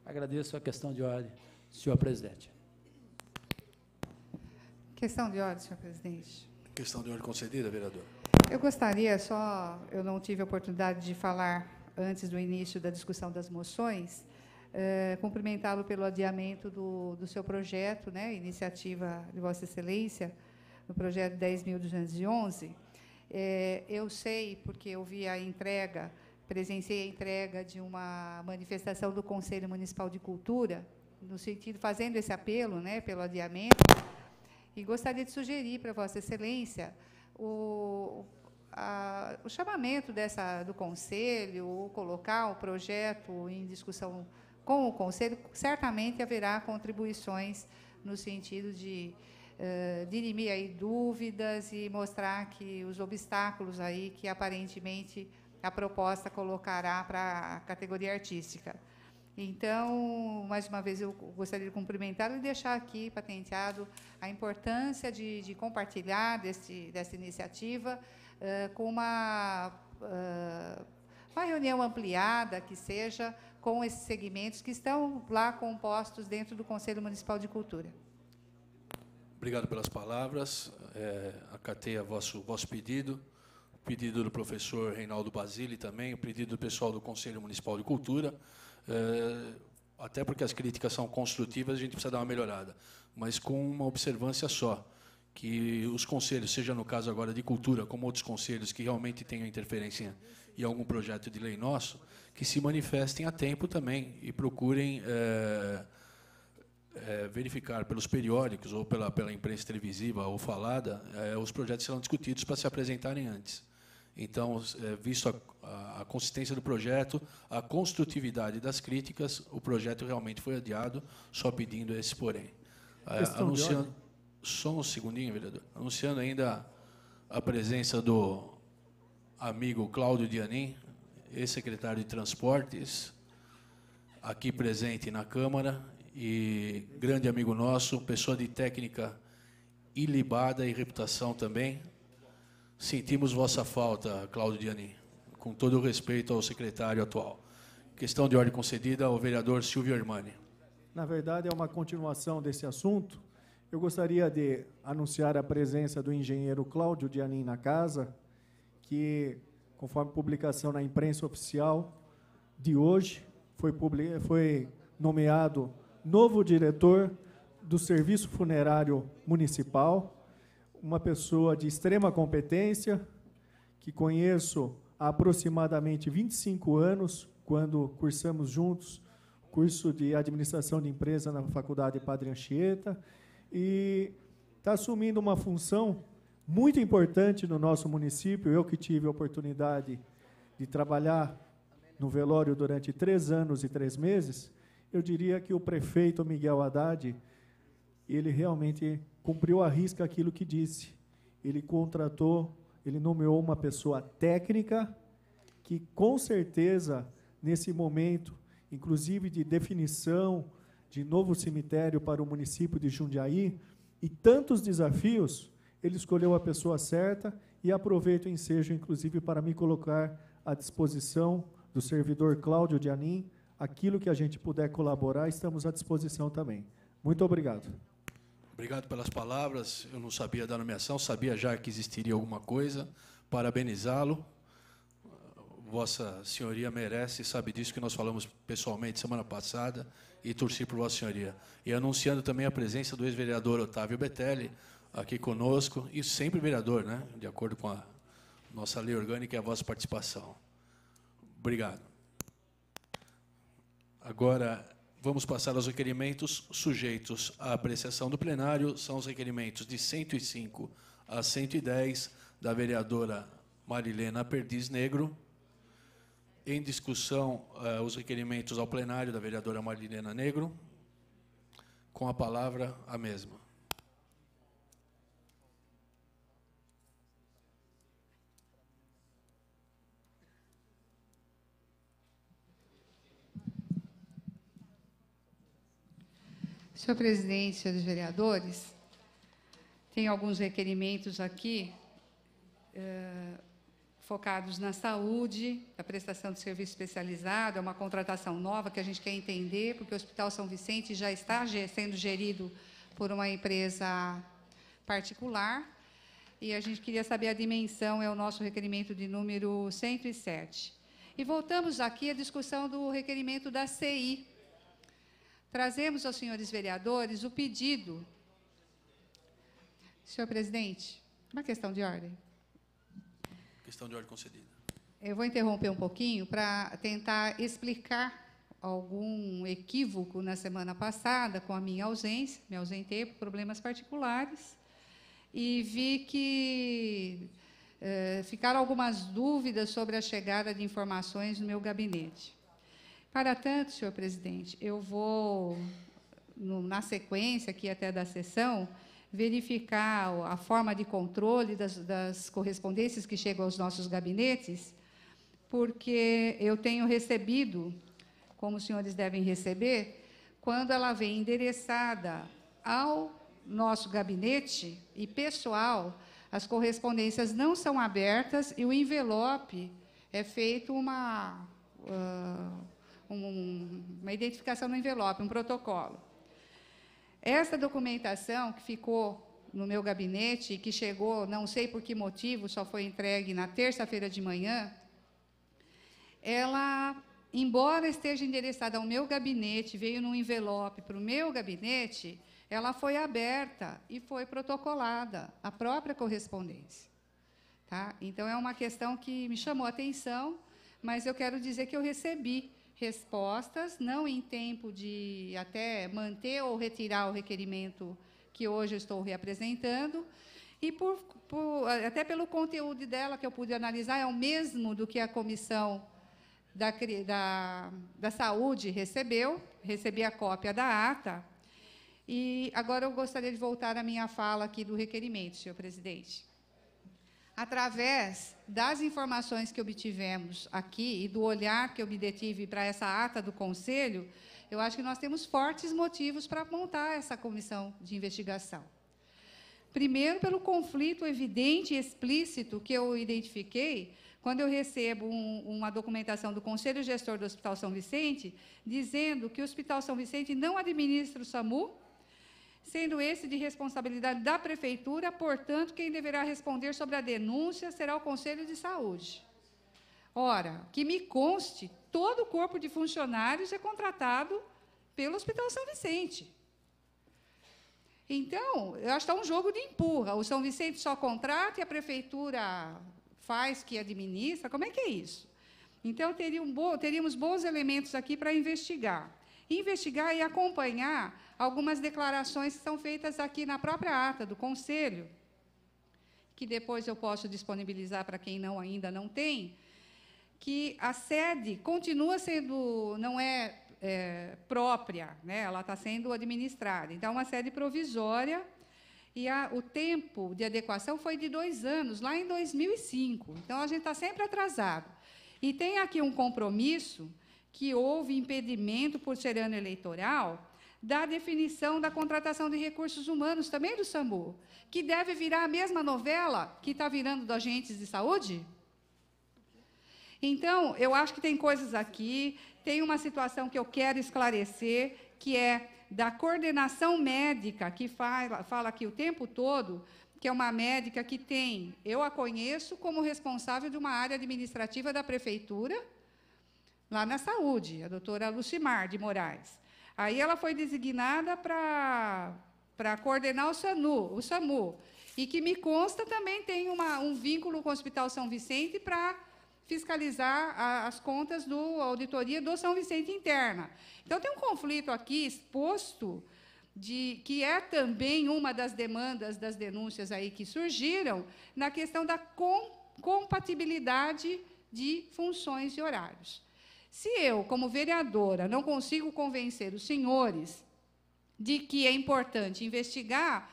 Agradeço a questão de ordem, senhor presidente. Questão de ordem, senhor presidente. Questão de ordem concedida, vereador. Eu gostaria só, eu não tive a oportunidade de falar antes do início da discussão das moções, cumprimentá-lo pelo adiamento do seu projeto, né, iniciativa de Vossa Excelência, no projeto 10.211. Eu sei, porque eu vi a entrega, presenciei a entrega de uma manifestação do Conselho Municipal de Cultura, no sentido, fazendo esse apelo, né, pelo adiamento, e gostaria de sugerir para Vossa Excelência o chamamento do Conselho, ou colocar o projeto em discussão com o Conselho, certamente haverá contribuições no sentido de dirimir aí dúvidas e mostrar que os obstáculos aí que aparentemente a proposta colocará para a categoria artística. Então, mais uma vez, eu gostaria de cumprimentá-lo e deixar aqui patenteado a importância de compartilhar dessa iniciativa com uma reunião ampliada, que seja com esses segmentos que estão lá compostos dentro do Conselho Municipal de Cultura. Obrigado pelas palavras. Acatei a vosso pedido, o pedido do professor Reinaldo Basile também, o pedido do pessoal do Conselho Municipal de Cultura, até porque as críticas são construtivas, a gente precisa dar uma melhorada, mas com uma observância só, que os conselhos, seja no caso agora de cultura, como outros conselhos que realmente tenham interferência em algum projeto de lei nosso, que se manifestem a tempo também e procurem verificar pelos periódicos ou pela imprensa televisiva ou falada, os projetos serão discutidos para se apresentarem antes. Então, visto a consistência do projeto, a construtividade das críticas, o projeto realmente foi adiado, só pedindo esse porém. Anunciando, só um segundinho, vereador. Anunciando ainda a presença do amigo Cláudio Dianin, ex-secretário de Transportes, aqui presente na Câmara, e grande amigo nosso, pessoa de técnica ilibada e reputação também. Sentimos vossa falta, Cláudio Dianin, com todo o respeito ao secretário atual. Questão de ordem concedida ao vereador Silvio Hermani. Na verdade, é uma continuação desse assunto. Eu gostaria de anunciar a presença do engenheiro Cláudio Dianin na casa, que, conforme publicação na imprensa oficial de hoje, foi nomeado novo diretor do Serviço Funerário Municipal, uma pessoa de extrema competência, que conheço há aproximadamente 25 anos, quando cursamos juntos o curso de Administração de Empresa na Faculdade Padre Anchieta, e está assumindo uma função muito importante no nosso município. Eu que tive a oportunidade de trabalhar no velório durante 3 anos e 3 meses, eu diria que o prefeito Miguel Haddad, ele realmente cumpriu à risca aquilo que disse. Ele contratou, ele nomeou uma pessoa técnica que, com certeza, nesse momento, inclusive de definição de novo cemitério para o município de Jundiaí, e tantos desafios, ele escolheu a pessoa certa, e aproveito o ensejo, inclusive, para me colocar à disposição do servidor Cláudio Dianin. Aquilo que a gente puder colaborar, estamos à disposição também. Muito obrigado. Obrigado pelas palavras. Eu não sabia da nomeação, sabia já que existiria alguma coisa. Parabenizá-lo. Vossa Senhoria merece, sabe disso, que nós falamos pessoalmente semana passada, e torci por Vossa Senhoria. E anunciando também a presença do ex-vereador Otávio Betelli, aqui conosco, e sempre vereador, né? De acordo com a nossa lei orgânica e a vossa participação. Obrigado. Agora, vamos passar aos requerimentos sujeitos à apreciação do plenário. São os requerimentos de 105 a 110 da vereadora Marilena Perdiz Negro. Em discussão, os requerimentos ao plenário da vereadora Marilena Negro. Com a palavra, a mesma. Senhor presidente, senhores vereadores, tem alguns requerimentos aqui focados na saúde, a prestação de serviço especializado, é uma contratação nova que a gente quer entender, porque o Hospital São Vicente já está sendo gerido por uma empresa particular, e a gente queria saber a dimensão, é o nosso requerimento de número 107. E voltamos aqui à discussão do requerimento da CI. Trazemos aos senhores vereadores o pedido. Senhor presidente, uma questão de ordem. Questão de ordem concedida. Eu vou interromper um pouquinho para tentar explicar algum equívoco na semana passada com a minha ausência. Me ausentei por problemas particulares e vi que ficaram algumas dúvidas sobre a chegada de informações no meu gabinete. Para tanto, senhor presidente, eu vou, na sequência aqui até da sessão, verificar a forma de controle das correspondências que chegam aos nossos gabinetes, porque eu tenho recebido, como os senhores devem receber, quando ela vem endereçada ao nosso gabinete e pessoal, as correspondências não são abertas e o envelope é feito uma identificação no envelope, um protocolo. Essa documentação que ficou no meu gabinete e que chegou, não sei por que motivo, só foi entregue na terça-feira de manhã, ela, embora esteja endereçada ao meu gabinete, veio num envelope para o meu gabinete, ela foi aberta e foi protocolada, a própria correspondência. Tá? Então, é uma questão que me chamou a atenção, mas eu quero dizer que eu recebi respostas, não em tempo de até manter ou retirar o requerimento que hoje eu estou reapresentando, e até pelo conteúdo dela, que eu pude analisar, é o mesmo do que a Comissão da Saúde recebeu, recebi a cópia da ata, e agora eu gostaria de voltar à minha fala aqui do requerimento, senhor presidente. Através das informações que obtivemos aqui e do olhar que eu me detive para essa ata do Conselho, eu acho que nós temos fortes motivos para montar essa comissão de investigação. Primeiro, pelo conflito evidente e explícito que eu identifiquei quando eu recebo uma documentação do Conselho Gestor do Hospital São Vicente, dizendo que o Hospital São Vicente não administra o SAMU, sendo esse de responsabilidade da Prefeitura, portanto, quem deverá responder sobre a denúncia será o Conselho de Saúde. Ora, que me conste, todo o corpo de funcionários é contratado pelo Hospital São Vicente. Então, eu acho que está um jogo de empurra. O São Vicente só contrata e a Prefeitura faz que administra. Como é que é isso? Então, teríamos bons elementos aqui para investigar. Investigar e acompanhar algumas declarações que são feitas aqui na própria ata do Conselho, que depois eu posso disponibilizar para quem ainda não tem, que a sede continua sendo, não é própria, né? Ela está sendo administrada. Então, é uma sede provisória, e o tempo de adequação foi de 2 anos, lá em 2005. Então, a gente está sempre atrasado. E tem aqui um compromisso que houve impedimento por ser ano eleitoral da definição da contratação de recursos humanos, também do SAMU, que deve virar a mesma novela que está virando dos agentes de saúde? Então, eu acho que tem coisas aqui, tem uma situação que eu quero esclarecer, que é da coordenação médica, que fala aqui o tempo todo, que é uma médica que eu a conheço como responsável de uma área administrativa da Prefeitura, lá na saúde, a doutora Lucimar de Moraes. Aí ela foi designada para coordenar o SAMU, e que me consta também tem um vínculo com o Hospital São Vicente para fiscalizar as contas da auditoria do São Vicente interna. Então, tem um conflito aqui exposto, que é também uma das demandas, das denúncias aí que surgiram, na questão da compatibilidade de funções e horários. Se eu, como vereadora, não consigo convencer os senhores de que é importante investigar,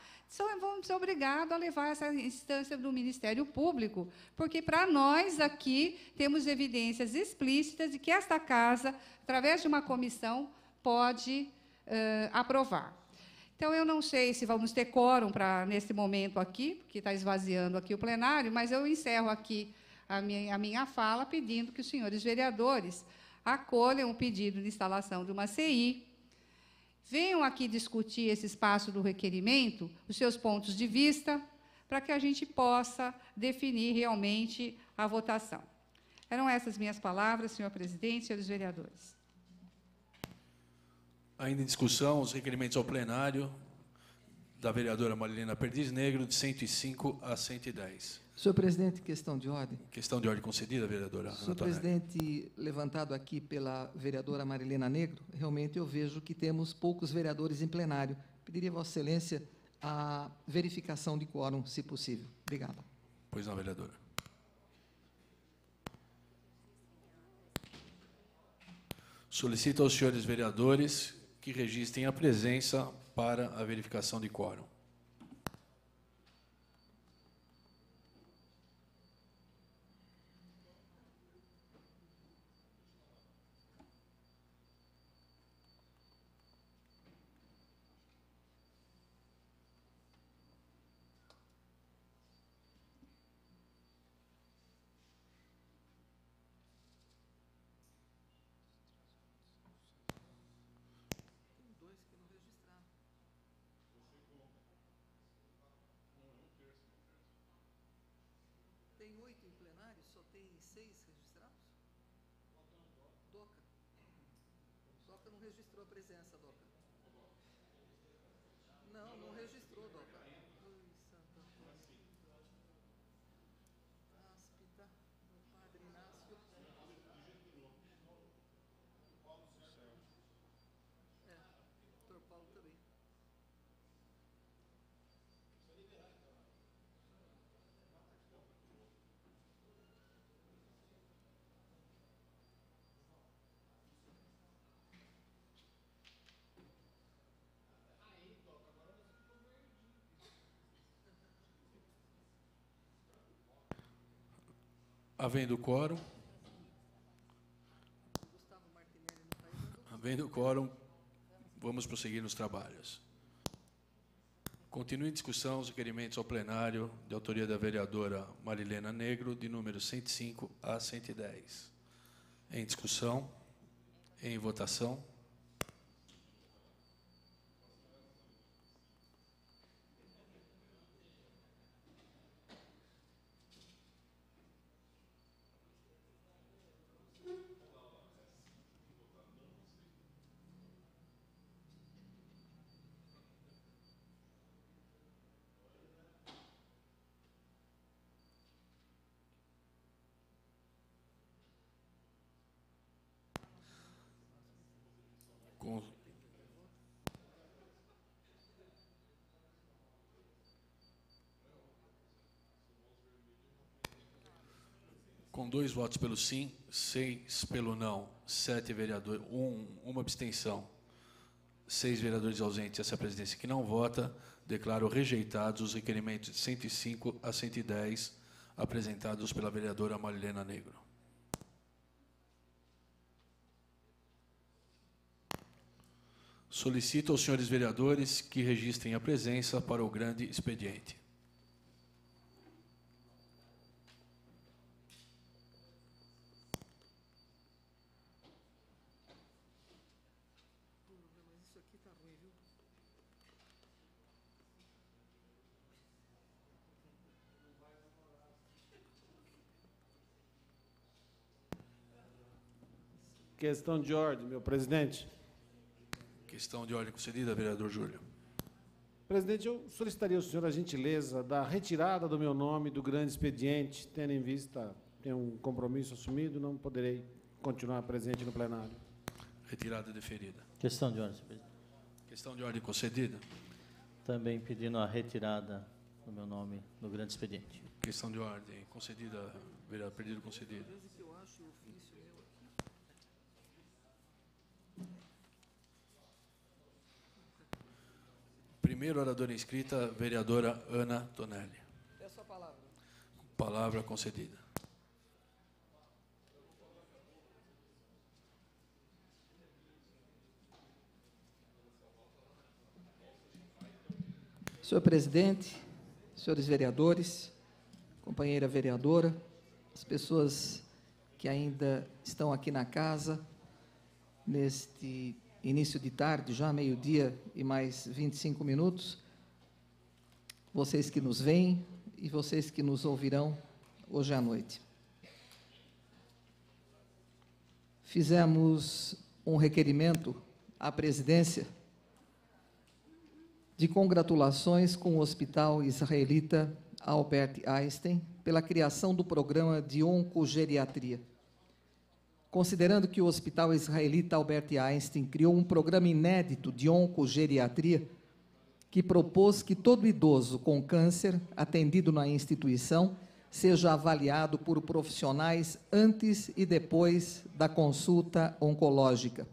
vamos ser obrigados a levar essa instância do Ministério Público, porque, para nós, aqui, temos evidências explícitas de que esta Casa, através de uma comissão, pode aprovar. Então, eu não sei se vamos ter quórum nesse momento aqui, porque está esvaziando aqui o plenário, mas eu encerro aqui a minha fala pedindo que os senhores vereadores acolham o pedido de instalação de uma CI, venham aqui discutir esse espaço do requerimento, os seus pontos de vista, para que a gente possa definir realmente a votação. Eram essas minhas palavras, senhor presidente, senhores vereadores. Ainda em discussão, os requerimentos ao plenário da vereadora Marilena Perdiz Negro, de 105 a 110. Senhor presidente, questão de ordem. Questão de ordem concedida, vereadora. Senhor presidente, levantado aqui pela vereadora Marilena Negro, realmente eu vejo que temos poucos vereadores em plenário. Pediria a Vossa Excelência a verificação de quórum, se possível. Obrigado. Pois não, vereadora. Solicito aos senhores vereadores que registrem a presença para a verificação de quórum. Tem 8 em plenário, só tem 6 registrados? Doca. Doca não registrou a presença, Doca. Não, não registrou, Doca. Ui, Santo Antônio. Áspida, do Padre Inácio. É, doutor Paulo também. Havendo quórum, vamos prosseguir nos trabalhos. Continue em discussão os requerimentos ao plenário de autoria da vereadora Marilena Negro, de número 105 a 110. Em discussão, em votação. Com 2 votos pelo sim, 6 pelo não, 7 vereadores, uma abstenção, 6 vereadores ausentes, essa presidência que não vota, declaro rejeitados os requerimentos de 105 a 110 apresentados pela vereadora Marilena Negro. Solicito aos senhores vereadores que registrem a presença para o grande expediente. Questão de ordem, meu presidente. Questão de ordem concedida, vereador Júlio. Presidente, eu solicitaria ao senhor a gentileza da retirada do meu nome do grande expediente, tendo em vista, tenho um compromisso assumido, não poderei continuar presente no plenário. Retirada deferida. Questão de ordem, senhor presidente. Questão de ordem concedida. Também pedindo a retirada do meu nome no grande expediente. Questão de ordem concedida, vereador, pedido concedido. Primeiro orador inscrita, vereadora Ana Tonelli. Peço a palavra. Palavra concedida. Senhor presidente, senhores vereadores, companheira vereadora, as pessoas que ainda estão aqui na casa, neste início de tarde, já meio-dia e mais 25 minutos, vocês que nos veem e vocês que nos ouvirão hoje à noite. Fizemos um requerimento à presidência de congratulações com o Hospital Israelita Albert Einstein pela criação do programa de oncogeriatria. Considerando que o Hospital Israelita Albert Einstein criou um programa inédito de oncogeriatria que propôs que todo idoso com câncer atendido na instituição seja avaliado por profissionais antes e depois da consulta oncológica.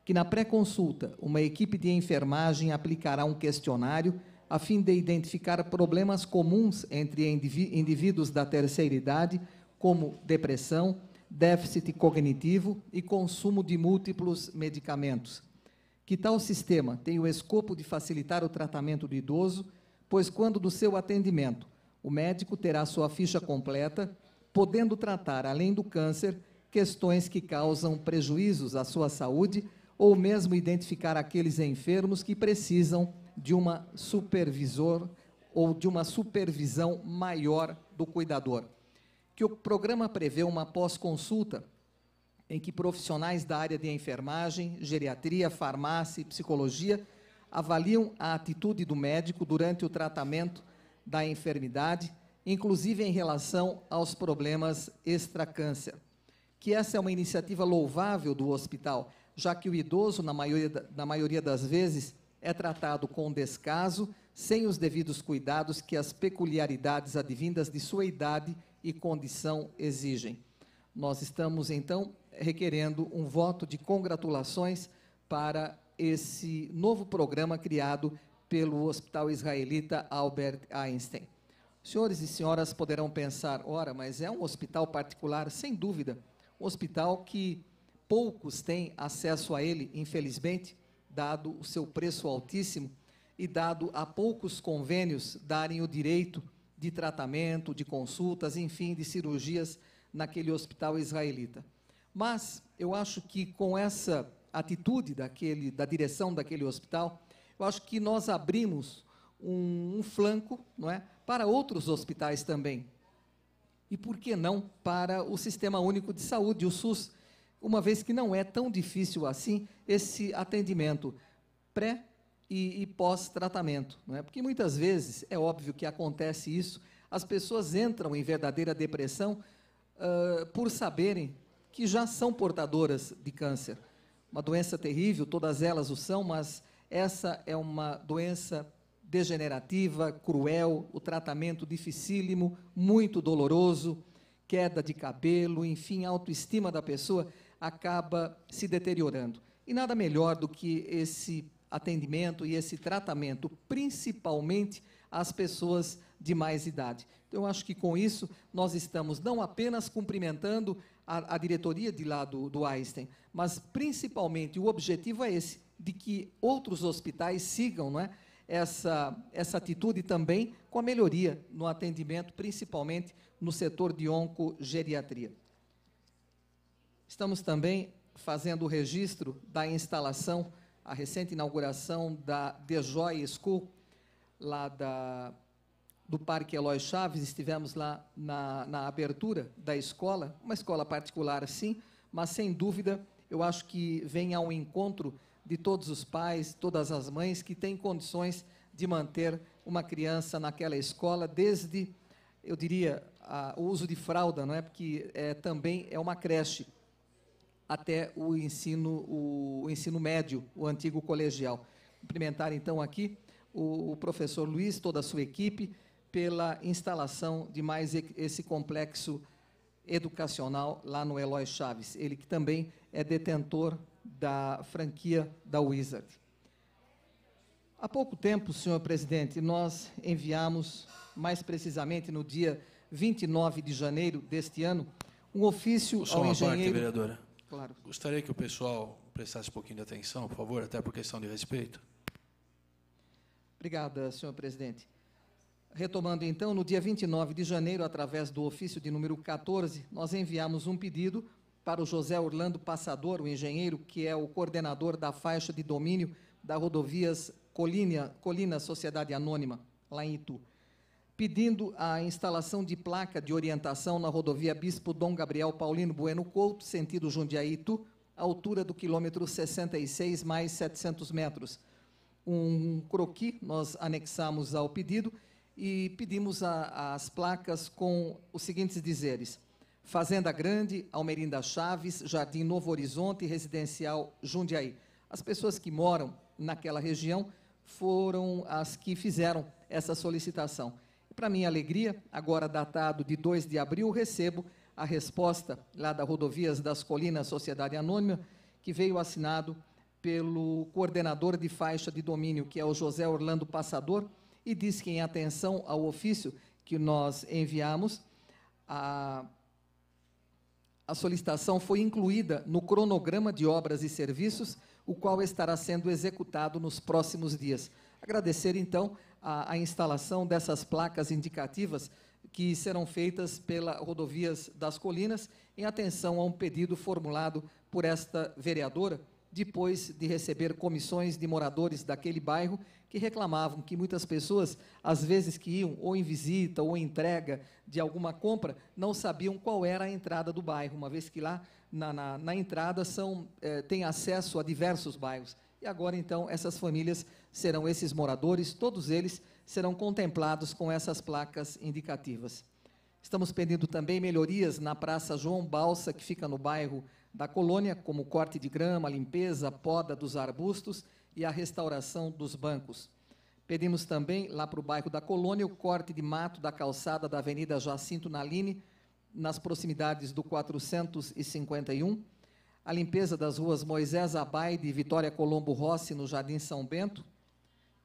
Que na pré-consulta, uma equipe de enfermagem aplicará um questionário a fim de identificar problemas comuns entre indivíduos da terceira idade, como depressão, déficit cognitivo e consumo de múltiplos medicamentos. Que tal sistema tem o escopo de facilitar o tratamento do idoso, pois quando do seu atendimento, o médico terá sua ficha completa, podendo tratar, além do câncer, questões que causam prejuízos à sua saúde ou mesmo identificar aqueles enfermos que precisam de uma supervisão maior do cuidador. Que o programa prevê uma pós-consulta em que profissionais da área de enfermagem, geriatria, farmácia e psicologia avaliam a atitude do médico durante o tratamento da enfermidade, inclusive em relação aos problemas extracâncer. Que essa é uma iniciativa louvável do hospital, já que o idoso, na maioria das vezes, é tratado com descaso, sem os devidos cuidados que as peculiaridades advindas de sua idade e condição exigem. Nós estamos, então, requerendo um voto de congratulações para esse novo programa criado pelo Hospital Israelita Albert Einstein. Senhores e senhoras poderão pensar, ora, mas é um hospital particular? Sem dúvida, um hospital que poucos têm acesso a ele, infelizmente, dado o seu preço altíssimo e dado a poucos convênios darem o direito de tratamento, de consultas, enfim, de cirurgias naquele hospital israelita. Mas eu acho que com essa atitude da direção daquele hospital, eu acho que nós abrimos um flanco, não é, para outros hospitais também. E por que não para o Sistema Único de Saúde, o SUS, uma vez que não é tão difícil assim esse atendimento pré e pós-tratamento, não é? Porque muitas vezes, é óbvio que acontece isso, as pessoas entram em verdadeira depressão por saberem que já são portadoras de câncer. Uma doença terrível, todas elas o são, mas essa é uma doença degenerativa, cruel, o tratamento dificílimo, muito doloroso, queda de cabelo, enfim, a autoestima da pessoa acaba se deteriorando. E nada melhor do que esse atendimento e esse tratamento, principalmente às pessoas de mais idade. Então, eu acho que com isso nós estamos não apenas cumprimentando a diretoria de lá do Einstein, mas principalmente o objetivo é esse, de que outros hospitais sigam, não é, essa atitude também com a melhoria no atendimento, principalmente no setor de oncogeriatria. Estamos também fazendo o registro da instalação, a recente inauguração da The Joy School, lá do Parque Eloy Chaves. Estivemos lá na abertura da escola, uma escola particular, sim, mas, sem dúvida, eu acho que vem ao encontro de todos os pais, todas as mães que têm condições de manter uma criança naquela escola, desde, eu diria, o uso de fralda, não é? Porque também é uma creche, até o ensino médio, o antigo colegial. Cumprimentar, então, aqui o professor Luiz, toda a sua equipe, pela instalação de mais esse complexo educacional lá no Eloy Chaves, ele que também é detentor da franquia da Wizard. Há pouco tempo, senhor presidente, nós enviamos, mais precisamente no dia 29 de janeiro deste ano, um ofício ao engenheiro... Parte, vereadora. Claro. Gostaria que o pessoal prestasse um pouquinho de atenção, por favor, até por questão de respeito. Obrigada, senhor presidente. Retomando, então, no dia 29 de janeiro, através do ofício de número 14, nós enviamos um pedido para o José Orlando Passador, o engenheiro, que é o coordenador da faixa de domínio da rodovias Colina Sociedade Anônima, lá em Itu, pedindo a instalação de placa de orientação na rodovia Bispo Dom Gabriel Paulino Bueno Couto, sentido Jundiaí-Itu, altura do quilômetro 66, mais 700 metros. Um croquis nós anexamos ao pedido e pedimos as placas com os seguintes dizeres: Fazenda Grande, Almerinda Chaves, Jardim Novo Horizonte, Residencial Jundiaí. As pessoas que moram naquela região foram as que fizeram essa solicitação. Para minha alegria, agora datado de 2 de abril, recebo a resposta lá da Rodovias das Colinas Sociedade Anônima, que veio assinado pelo coordenador de faixa de domínio, que é o José Orlando Passador, e diz que, em atenção ao ofício que nós enviamos, a solicitação foi incluída no cronograma de obras e serviços, o qual estará sendo executado nos próximos dias. Agradecer, então, a instalação dessas placas indicativas que serão feitas pela Rodovias das Colinas, em atenção a um pedido formulado por esta vereadora, depois de receber comissões de moradores daquele bairro que reclamavam que muitas pessoas, às vezes que iam ou em visita ou em entrega de alguma compra, não sabiam qual era a entrada do bairro, uma vez que lá na entrada tem acesso a diversos bairros. E agora, então, essas famílias serão esses moradores, todos eles serão contemplados com essas placas indicativas. Estamos pedindo também melhorias na Praça João Balsa, que fica no bairro da Colônia, como corte de grama, limpeza, poda dos arbustos e a restauração dos bancos. Pedimos também, lá para o bairro da Colônia, o corte de mato da calçada da Avenida Jacinto Naline, nas proximidades do 451, a limpeza das ruas Moisés Abaide e Vitória Colombo Rossi, no Jardim São Bento.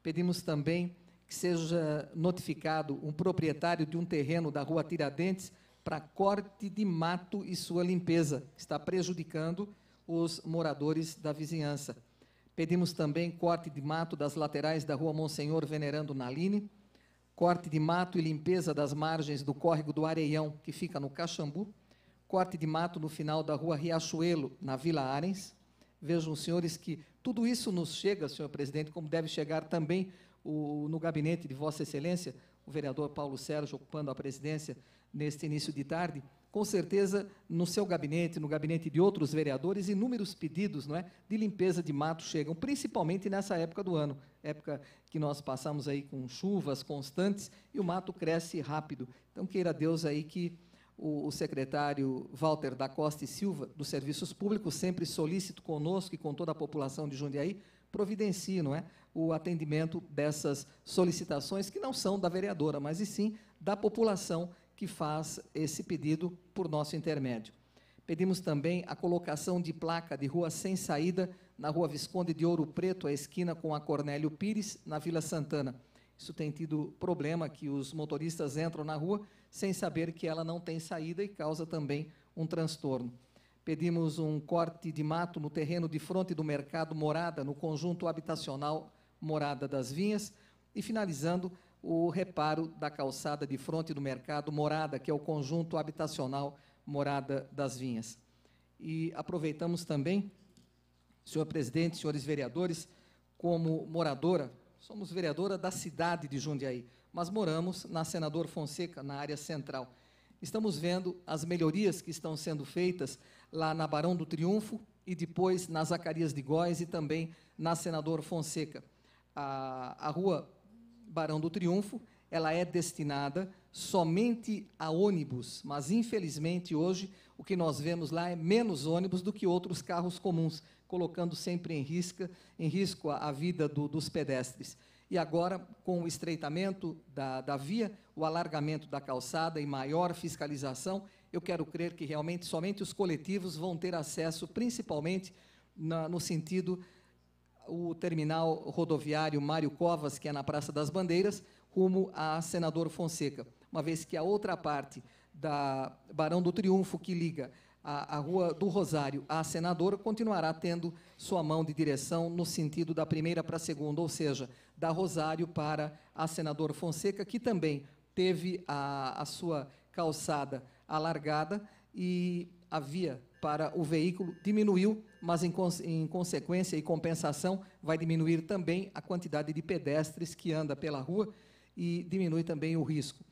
Pedimos também que seja notificado um proprietário de um terreno da Rua Tiradentes para corte de mato e sua limpeza, que está prejudicando os moradores da vizinhança. Pedimos também corte de mato das laterais da Rua Monsenhor Venerando Naline, corte de mato e limpeza das margens do córrego do Areião, que fica no Caxambu, corte de mato no final da Rua Riachuelo, na Vila Arens. Vejam, senhores, que tudo isso nos chega, senhor presidente, como deve chegar também no gabinete de Vossa Excelência, o vereador Paulo Sérgio ocupando a presidência neste início de tarde. Com certeza, no seu gabinete, no gabinete de outros vereadores, inúmeros pedidos, não é, de limpeza de mato chegam, principalmente nessa época do ano, época que nós passamos aí com chuvas constantes e o mato cresce rápido. Então, queira Deus aí que o secretário Walter da Costa e Silva, dos Serviços Públicos, sempre solícito conosco e com toda a população de Jundiaí, providencie, não é, o atendimento dessas solicitações, que não são da vereadora, mas e sim da população que faz esse pedido por nosso intermédio. Pedimos também a colocação de placa de rua sem saída na Rua Visconde de Ouro Preto, à esquina com a Cornélio Pires, na Vila Santana. Isso tem tido problema, que os motoristas entram na rua sem saber que ela não tem saída e causa também um transtorno. Pedimos um corte de mato no terreno de fronte do mercado Morada, no conjunto habitacional Morada das Vinhas, e finalizando o reparo da calçada de fronte do mercado Morada, que é o conjunto habitacional Morada das Vinhas. E aproveitamos também, senhor presidente, senhores vereadores, como moradora, somos vereadora da cidade de Jundiaí, mas moramos na Senador Fonseca, na área central. Estamos vendo as melhorias que estão sendo feitas lá na Barão do Triunfo e depois na Zacarias de Góes e também na Senador Fonseca. A rua Barão do Triunfo, ela é destinada somente a ônibus, mas, infelizmente, hoje, o que nós vemos lá é menos ônibus do que outros carros comuns, colocando sempre em risco a vida dos pedestres. E agora, com o estreitamento da via, o alargamento da calçada e maior fiscalização, eu quero crer que realmente somente os coletivos vão ter acesso, principalmente no sentido o terminal rodoviário Mário Covas, que é na Praça das Bandeiras, rumo a Senador Fonseca, uma vez que a outra parte da Barão do Triunfo, que liga a Rua do Rosário à Senador, continuará tendo sua mão de direção no sentido da primeira para a segunda, ou seja, da Rosário para a Senador Fonseca, que também teve a sua calçada alargada e a via para o veículo diminuiu, mas, em consequência e compensação, vai diminuir também a quantidade de pedestres que anda pela rua e diminui também o risco.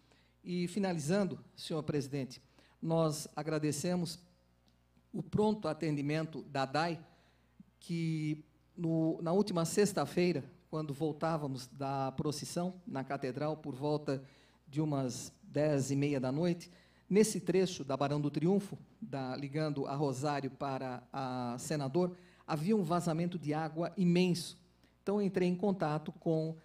E, finalizando, senhor presidente, nós agradecemos o pronto atendimento da DAI, que, na última sexta-feira, quando voltávamos da procissão na Catedral, por volta de umas 10h30 da noite, nesse trecho da Barão do Triunfo, ligando a Rosário para a Senador, havia um vazamento de água imenso. Então, entrei em contato com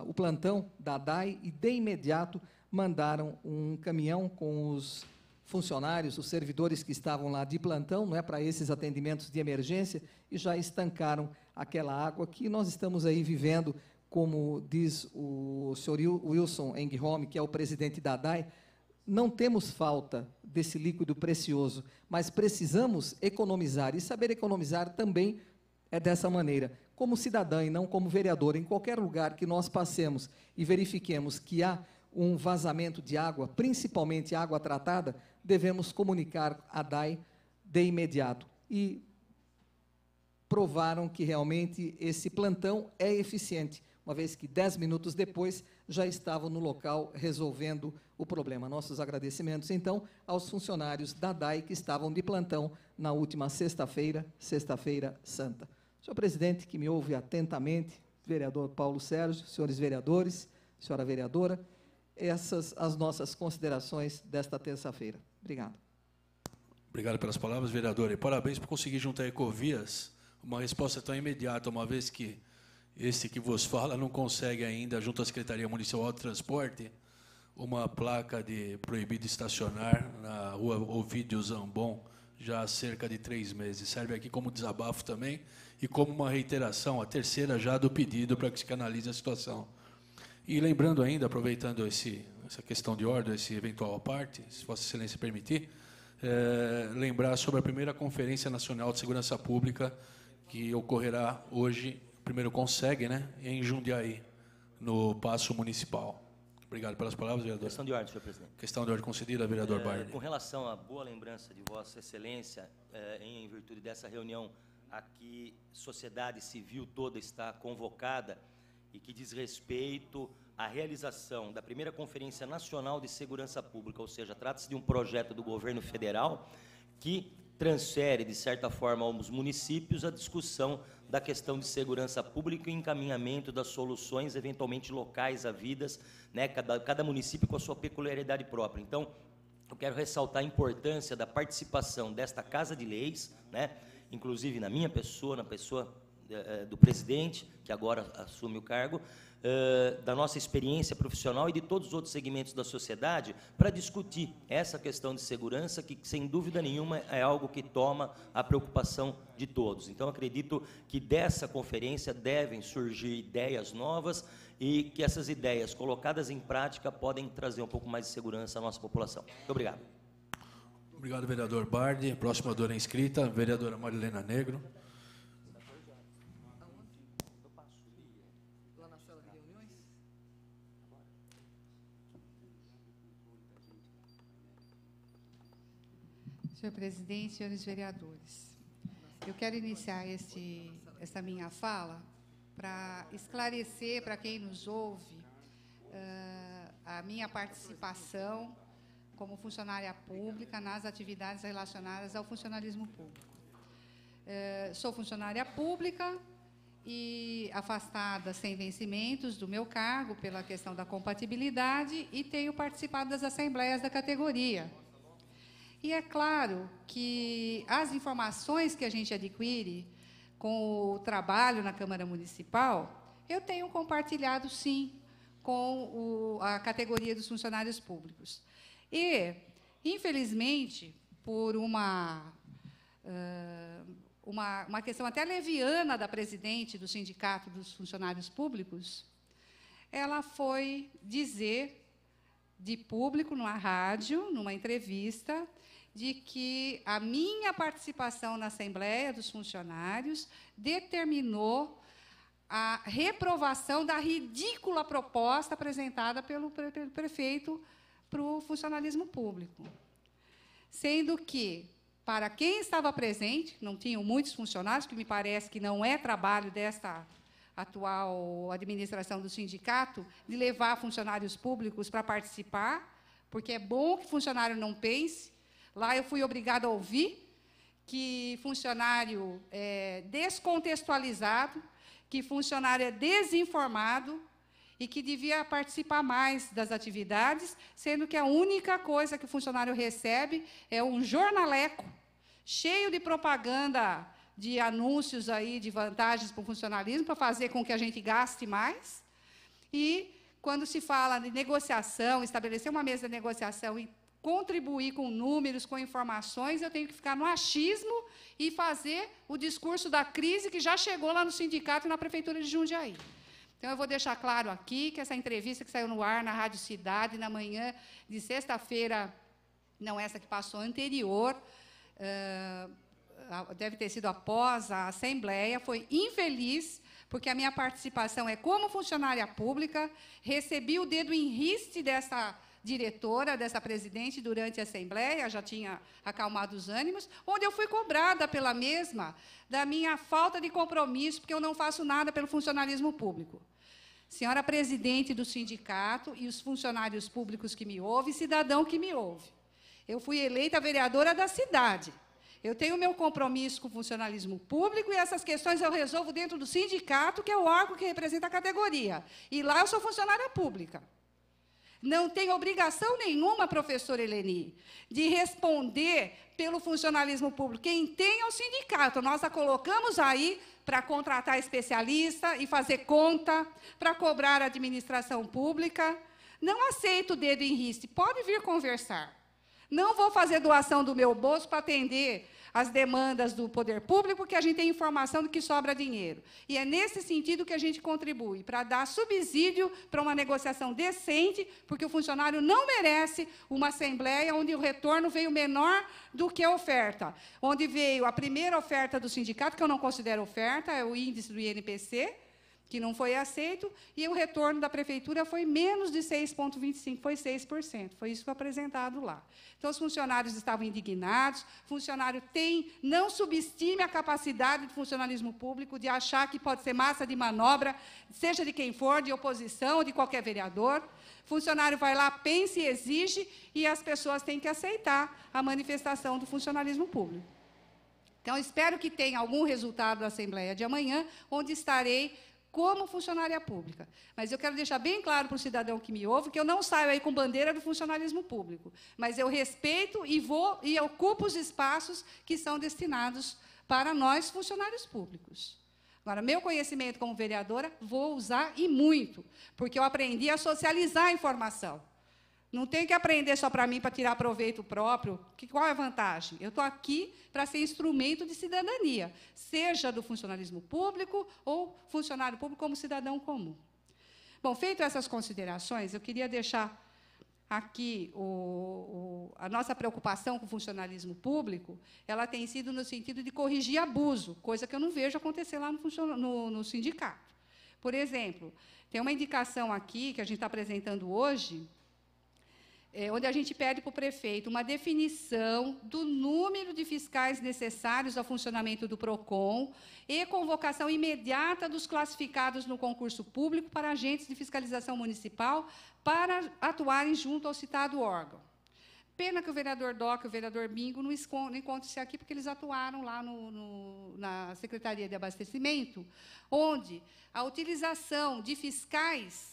o plantão da DAI e, de imediato, mandaram um caminhão com os funcionários, os servidores que estavam lá de plantão, não é, para esses atendimentos de emergência, e já estancaram aquela água que nós estamos aí vivendo, como diz o senhor Wilson Engholm, que é o presidente da DAI. Não temos falta desse líquido precioso, mas precisamos economizar, e saber economizar também é dessa maneira. Como cidadã e não como vereador, em qualquer lugar que nós passemos e verifiquemos que há um vazamento de água, principalmente água tratada, devemos comunicar à DAI de imediato. E provaram que realmente esse plantão é eficiente, uma vez que 10 minutos depois já estavam no local resolvendo o problema. Nossos agradecimentos, então, aos funcionários da DAI que estavam de plantão na última sexta-feira, Sexta-feira Santa. Senhor presidente, que me ouve atentamente, vereador Paulo Sérgio, senhores vereadores, senhora vereadora, essas as nossas considerações desta terça-feira. Obrigado. Obrigado pelas palavras, vereador. E parabéns por conseguir juntar a Ecovias uma resposta tão imediata, uma vez que esse que vos fala não consegue ainda, junto à Secretaria Municipal de Transporte, uma placa de proibido estacionar na rua Ovídio Zambon, já há cerca de 3 meses. Serve aqui como desabafo também e como uma reiteração, a terceira já do pedido para que se canalize a situação. E lembrando ainda, aproveitando essa questão de ordem, esse eventual à parte, se Vossa Excelência permitir, lembrar sobre a primeira Conferência Nacional de Segurança Pública, que ocorrerá hoje, primeiro consegue, né, em Jundiaí, no Paço Municipal. Obrigado pelas palavras, vereador. Questão de ordem, senhor presidente. Questão de ordem concedida, vereador Bardi. Com relação à boa lembrança de Vossa Excelência, em virtude dessa reunião a que a sociedade civil toda está convocada e que diz respeito à realização da primeira Conferência Nacional de Segurança Pública, ou seja, trata-se de um projeto do governo federal que transfere, de certa forma, aos municípios a discussão da questão de segurança pública e encaminhamento das soluções, eventualmente locais, havidas, né, cada município com a sua peculiaridade própria. Então, eu quero ressaltar a importância da participação desta Casa de Leis, né, inclusive na minha pessoa, na pessoa do presidente, que agora assume o cargo, da nossa experiência profissional e de todos os outros segmentos da sociedade, para discutir essa questão de segurança, que, sem dúvida nenhuma, é algo que toma a preocupação de todos. Então, acredito que dessa conferência devem surgir ideias novas e que essas ideias, colocadas em prática, podem trazer um pouco mais de segurança à nossa população. Muito obrigado. Obrigado, vereador Bardi. Próxima oradora inscrita, vereadora Marilena Negro. Senhor presidente, senhores vereadores, eu quero iniciar essa minha fala para esclarecer para quem nos ouve a minha participação como funcionária pública nas atividades relacionadas ao funcionalismo público. Sou funcionária pública e afastada sem vencimentos do meu cargo pela questão da compatibilidade e tenho participado das assembleias da categoria. E é claro que as informações que a gente adquire com o trabalho na Câmara Municipal, eu tenho compartilhado, sim, com a categoria dos funcionários públicos. E, infelizmente, por uma questão até leviana da presidente do Sindicato dos Funcionários Públicos, ela foi dizer de público, numa rádio, numa entrevista, de que a minha participação na Assembleia dos Funcionários determinou a reprovação da ridícula proposta apresentada pelo prefeito para o funcionalismo público. Sendo que, para quem estava presente, não tinham muitos funcionários, que me parece que não é trabalho desta atual administração do sindicato, de levar funcionários públicos para participar, porque é bom que funcionário não pense. Lá eu fui obrigada a ouvir que funcionário é descontextualizado, que funcionário é desinformado e que devia participar mais das atividades, sendo que a única coisa que o funcionário recebe é um jornaleco cheio de propaganda, de anúncios aí, de vantagens para o funcionalismo, para fazer com que a gente gaste mais, E, quando se fala de negociação, estabelecer uma mesa de negociação e contribuir com números, com informações, eu tenho que ficar no achismo e fazer o discurso da crise que já chegou lá no sindicato e na Prefeitura de Jundiaí. Então, eu vou deixar claro aqui que essa entrevista que saiu no ar na Rádio Cidade, na manhã de sexta-feira, não essa que passou, anterior, deve ter sido após a Assembleia, foi infeliz, porque a minha participação é como funcionária pública, recebi o dedo em riste dessa diretora, dessa presidente, durante a Assembleia, já tinha acalmado os ânimos, onde eu fui cobrada pela mesma da minha falta de compromisso, porque eu não faço nada pelo funcionalismo público. Senhora presidente do sindicato e os funcionários públicos que me ouvem, cidadão que me ouve. Eu fui eleita vereadora da cidade. Eu tenho o meu compromisso com o funcionalismo público e essas questões eu resolvo dentro do sindicato, que é o órgão que representa a categoria. E lá eu sou funcionária pública. Não tenho obrigação nenhuma, professora Eleni, de responder pelo funcionalismo público. Quem tem é o sindicato. Nós a colocamos aí para contratar especialista e fazer conta, para cobrar a administração pública. Não aceito o dedo em riste. Pode vir conversar. Não vou fazer doação do meu bolso para atender as demandas do poder público, porque a gente tem informação de que sobra dinheiro. E é nesse sentido que a gente contribui, para dar subsídio para uma negociação decente, porque o funcionário não merece uma assembleia onde o retorno veio menor do que a oferta. Onde veio a primeira oferta do sindicato, que eu não considero oferta, é o índice do INPC, que não foi aceito, e o retorno da prefeitura foi menos de 6,25%, foi 6%. Foi isso que foi apresentado lá. Então, os funcionários estavam indignados, funcionário não subestime a capacidade do funcionalismo público de achar que pode ser massa de manobra, seja de quem for, de oposição ou de qualquer vereador. Funcionário vai lá, pensa e exige, e as pessoas têm que aceitar a manifestação do funcionalismo público. Então, espero que tenha algum resultado da Assembleia de amanhã, onde estarei como funcionária pública. Mas eu quero deixar bem claro para o cidadão que me ouve que eu não saio aí com bandeira do funcionalismo público, mas eu respeito e vou e ocupo os espaços que são destinados para nós, funcionários públicos. Agora, meu conhecimento como vereadora, vou usar e muito, porque eu aprendi a socializar a informação. Não tenho que aprender só para mim, para tirar proveito próprio. Qual é a vantagem? Eu estou aqui para ser instrumento de cidadania, seja do funcionalismo público ou funcionário público como cidadão comum. Bom, feito essas considerações, eu queria deixar aqui a nossa preocupação com o funcionalismo público, ela tem sido no sentido de corrigir abuso, coisa que eu não vejo acontecer lá no sindicato. Por exemplo, tem uma indicação aqui, que a gente está apresentando hoje, onde a gente pede para o prefeito uma definição do número de fiscais necessários ao funcionamento do PROCON e convocação imediata dos classificados no concurso público para agentes de fiscalização municipal para atuarem junto ao citado órgão. Pena que o vereador Doca e o vereador Bingo não encontram-se aqui, porque eles atuaram lá na Secretaria de Abastecimento, onde a utilização de fiscais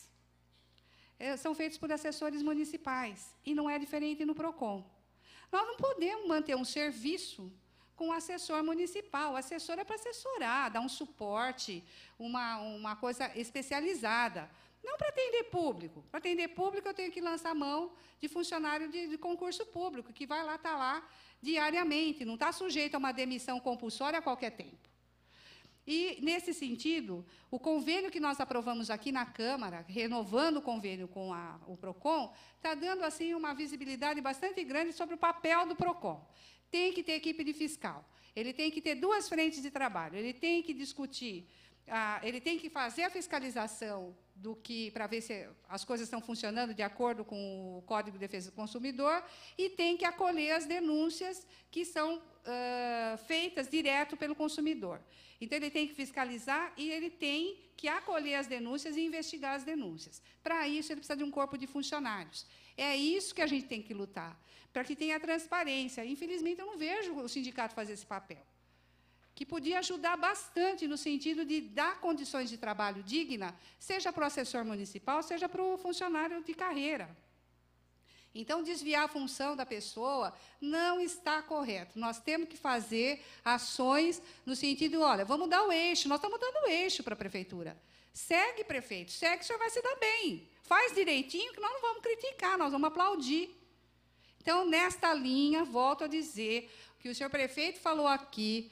são feitos por assessores municipais, e não é diferente no PROCON. Nós não podemos manter um serviço com um assessor municipal. O assessor é para assessorar, dar um suporte, uma coisa especializada. Não para atender público. Para atender público, eu tenho que lançar mão de funcionário de concurso público, que vai lá, está lá diariamente, não está sujeito a uma demissão compulsória a qualquer tempo. E, nesse sentido, o convênio que nós aprovamos aqui na Câmara, renovando o convênio com o PROCON, está dando assim, uma visibilidade bastante grande sobre o papel do PROCON. Tem que ter equipe de fiscal, ele tem que ter duas frentes de trabalho, ele tem que discutir, ele tem que fazer a fiscalização para ver se as coisas estão funcionando de acordo com o Código de Defesa do Consumidor e tem que acolher as denúncias que são feitas direto pelo consumidor. Então, ele tem que fiscalizar e ele tem que acolher as denúncias e investigar as denúncias. Para isso, ele precisa de um corpo de funcionários. É isso que a gente tem que lutar, para que tenha transparência. Infelizmente, eu não vejo o sindicato fazer esse papel, que podia ajudar bastante no sentido de dar condições de trabalho digna, seja para o assessor municipal, seja para o funcionário de carreira. Então, desviar a função da pessoa não está correto. Nós temos que fazer ações no sentido, olha, vamos dar o eixo, nós estamos dando o eixo para a prefeitura. Segue, prefeito, segue que o senhor vai se dar bem. Faz direitinho, que nós não vamos criticar, nós vamos aplaudir. Então, nesta linha, volto a dizer que o senhor prefeito falou aqui,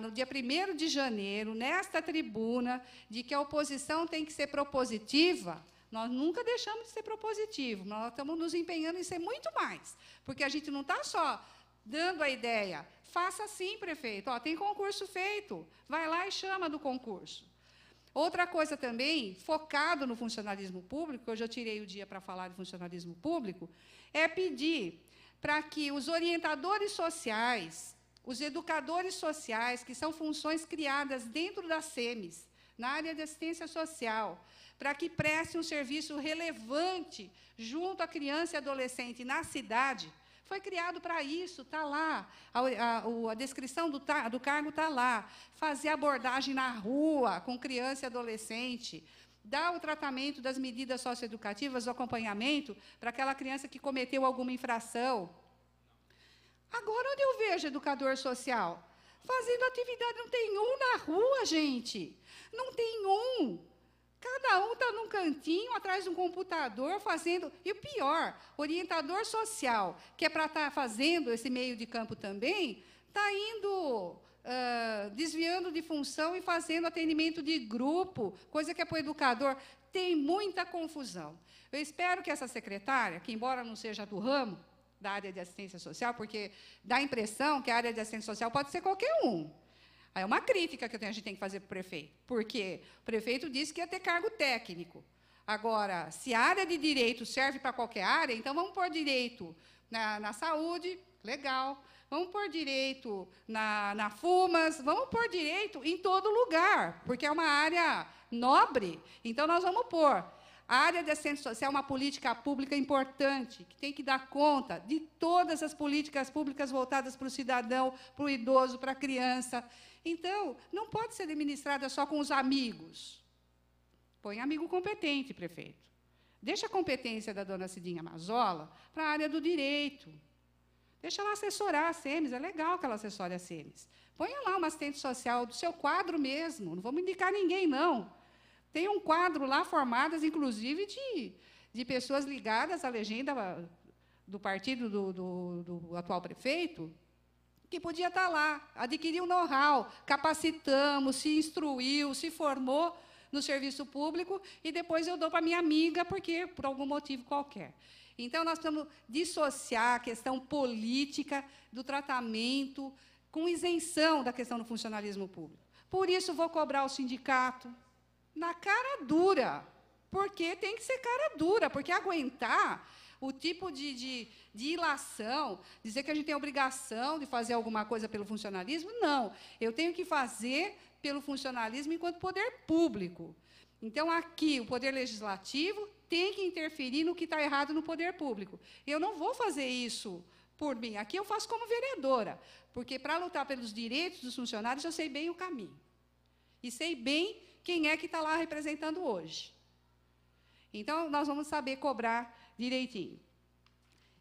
no dia 1º de janeiro, nesta tribuna, de que a oposição tem que ser propositiva. Nós nunca deixamos de ser propositivo, nós estamos nos empenhando em ser muito mais, porque a gente não está só dando a ideia. Faça assim, prefeito, ó, tem concurso feito, vai lá e chama do concurso. Outra coisa também, focado no funcionalismo público, hoje eu tirei o dia para falar de funcionalismo público, é pedir para que os orientadores sociais, os educadores sociais, que são funções criadas dentro das SEMES, na área de assistência social, para que prestem um serviço relevante junto à criança e adolescente na cidade. Foi criado para isso, está lá, a descrição do cargo está lá, fazer abordagem na rua com criança e adolescente, dar o tratamento das medidas socioeducativas, o acompanhamento para aquela criança que cometeu alguma infração. Agora, onde eu vejo educador social? Fazendo atividade, não tem um na rua, gente, não tem um. Cada um está num cantinho, atrás de um computador, fazendo... E o pior, orientador social, que é para estar fazendo esse meio de campo também, está indo, desviando de função e fazendo atendimento de grupo, coisa que é para o educador. Tem muita confusão. Eu espero que essa secretária, que embora não seja do ramo, da área de assistência social, porque dá a impressão que a área de assistência social pode ser qualquer um. É uma crítica que a gente tem que fazer para o prefeito, porque o prefeito disse que ia ter cargo técnico. Agora, se a área de direito serve para qualquer área, então vamos pôr direito na saúde, legal. Vamos pôr direito na FUMAS, vamos pôr direito em todo lugar, porque é uma área nobre. Então, nós vamos pôr. A área de assistência social é uma política pública importante, que tem que dar conta de todas as políticas públicas voltadas para o cidadão, para o idoso, para a criança. Então, não pode ser administrada só com os amigos. Põe amigo competente, prefeito. Deixa a competência da dona Cidinha Mazola para a área do direito. Deixa ela assessorar a SEMES, é legal que ela assessore a SEMES. Ponha lá uma assistente social do seu quadro mesmo, não vamos indicar ninguém, não. Tem um quadro lá, formadas, inclusive, de pessoas ligadas à legenda do partido do atual prefeito, que podia estar lá, adquiriu know-how, capacitamos, se instruiu, se formou no serviço público, e depois eu dou para minha amiga, porque por algum motivo qualquer. Então, nós precisamos dissociar a questão política do tratamento, com isenção da questão do funcionalismo público. Por isso, vou cobrar o sindicato, na cara dura, porque tem que ser cara dura, porque aguentar o tipo de ilação, dizer que a gente tem a obrigação de fazer alguma coisa pelo funcionalismo, não. Eu tenho que fazer pelo funcionalismo enquanto poder público. Então, aqui, o poder legislativo tem que interferir no que está errado no poder público. Eu não vou fazer isso por mim. Aqui eu faço como vereadora, porque, para lutar pelos direitos dos funcionários, eu sei bem o caminho. E sei bem quem é que está lá representando hoje. Então, nós vamos saber cobrar direitinho.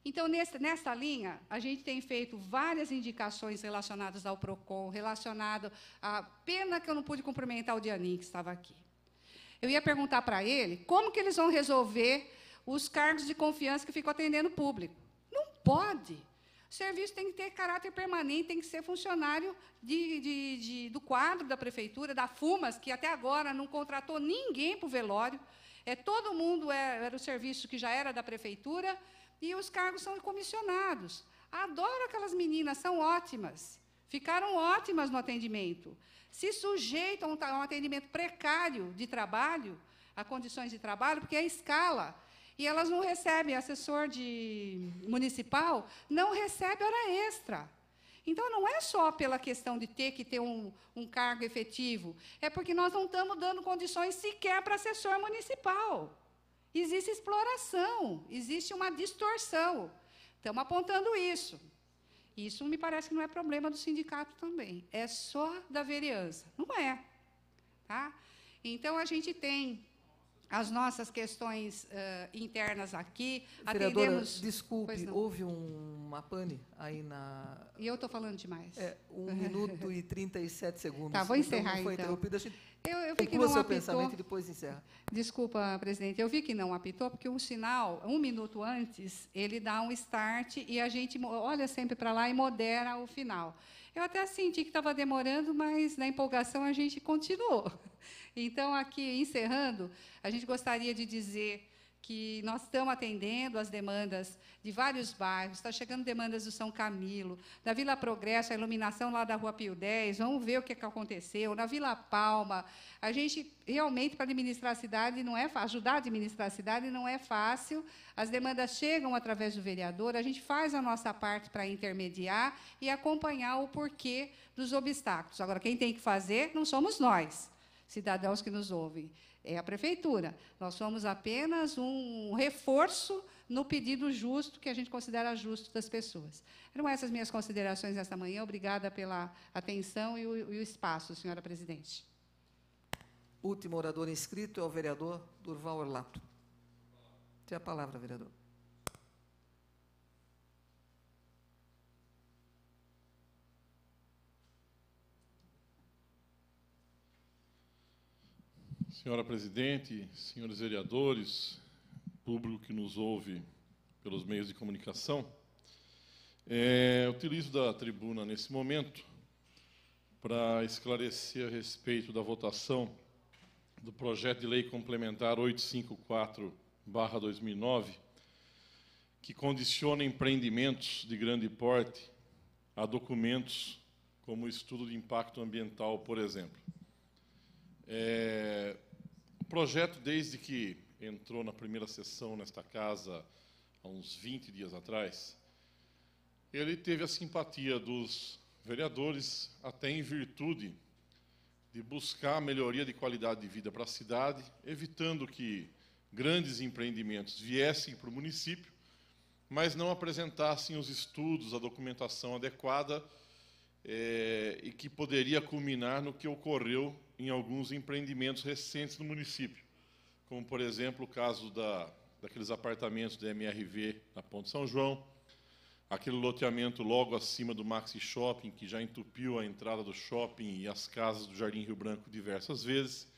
Então, nesta linha, a gente tem feito várias indicações relacionadas ao PROCON, relacionado à pena que eu não pude cumprimentar o Dianin, que estava aqui. Eu ia perguntar para ele como que eles vão resolver os cargos de confiança que ficam atendendo o público. Não pode. O serviço tem que ter caráter permanente, tem que ser funcionário do quadro da prefeitura, da FUMAS, que até agora não contratou ninguém para o velório. Todo mundo era o serviço que já era da prefeitura, e os cargos são comissionados. Adoro aquelas meninas, são ótimas. Ficaram ótimas no atendimento. Se sujeitam a um atendimento precário de trabalho, a condições de trabalho, porque é escala. E elas não recebem, assessor municipal não recebe hora extra. Então, não é só pela questão de ter que ter um cargo efetivo, é porque nós não estamos dando condições sequer para assessor municipal. Existe exploração, existe uma distorção. Estamos apontando isso. Isso me parece que não é problema do sindicato também, é só da vereança. Não é. Tá? Então, a gente tem as nossas questões internas aqui. Vereadora, Atendemos... desculpe, houve uma pane aí na... E eu estou falando demais. 1 minuto e 37 segundos. Tá, vou encerrar, não foi então. interrompido. A gente Eu vi que conclua não seu apitou. pensamento e depois encerra. Desculpa, presidente, eu vi que não apitou, porque o sinal, 1 minuto antes, ele dá um start e a gente olha sempre para lá e modera o final. Eu até senti que estava demorando, mas, na empolgação, a gente continuou. Então, aqui, encerrando, a gente gostaria de dizer que nós estamos atendendo as demandas de vários bairros, está chegando demandas do São Camilo, da Vila Progresso, a iluminação lá da Rua Pio 10, vamos ver o que aconteceu, na Vila Palma. A gente, realmente, para administrar a cidade, não é fácil, ajudar a administrar a cidade não é fácil, as demandas chegam através do vereador, a gente faz a nossa parte para intermediar e acompanhar o porquê dos obstáculos. Agora, quem tem que fazer não somos nós, cidadãos que nos ouvem, é a prefeitura. Nós somos apenas um reforço no pedido justo, que a gente considera justo das pessoas. Eram essas minhas considerações esta manhã. Obrigada pela atenção e o espaço, senhora presidente. Último orador inscrito é o vereador Durval Orlato. Tem a palavra, vereador. Senhora presidente, senhores vereadores, público que nos ouve pelos meios de comunicação, utilizo da tribuna nesse momento para esclarecer a respeito da votação do projeto de lei complementar 854/2009, que condiciona empreendimentos de grande porte a documentos como estudo de impacto ambiental, por exemplo. O projeto, desde que entrou na primeira sessão nesta casa, há uns 20 dias atrás, ele teve a simpatia dos vereadores, até em virtude de buscar a melhoria de qualidade de vida para a cidade, evitando que grandes empreendimentos viessem para o município, mas não apresentassem os estudos, a documentação adequada, e que poderia culminar no que ocorreu em alguns empreendimentos recentes no município, como, por exemplo, o caso daqueles apartamentos da MRV na Ponte São João, aquele loteamento logo acima do Maxi Shopping, que já entupiu a entrada do shopping e as casas do Jardim Rio Branco diversas vezes.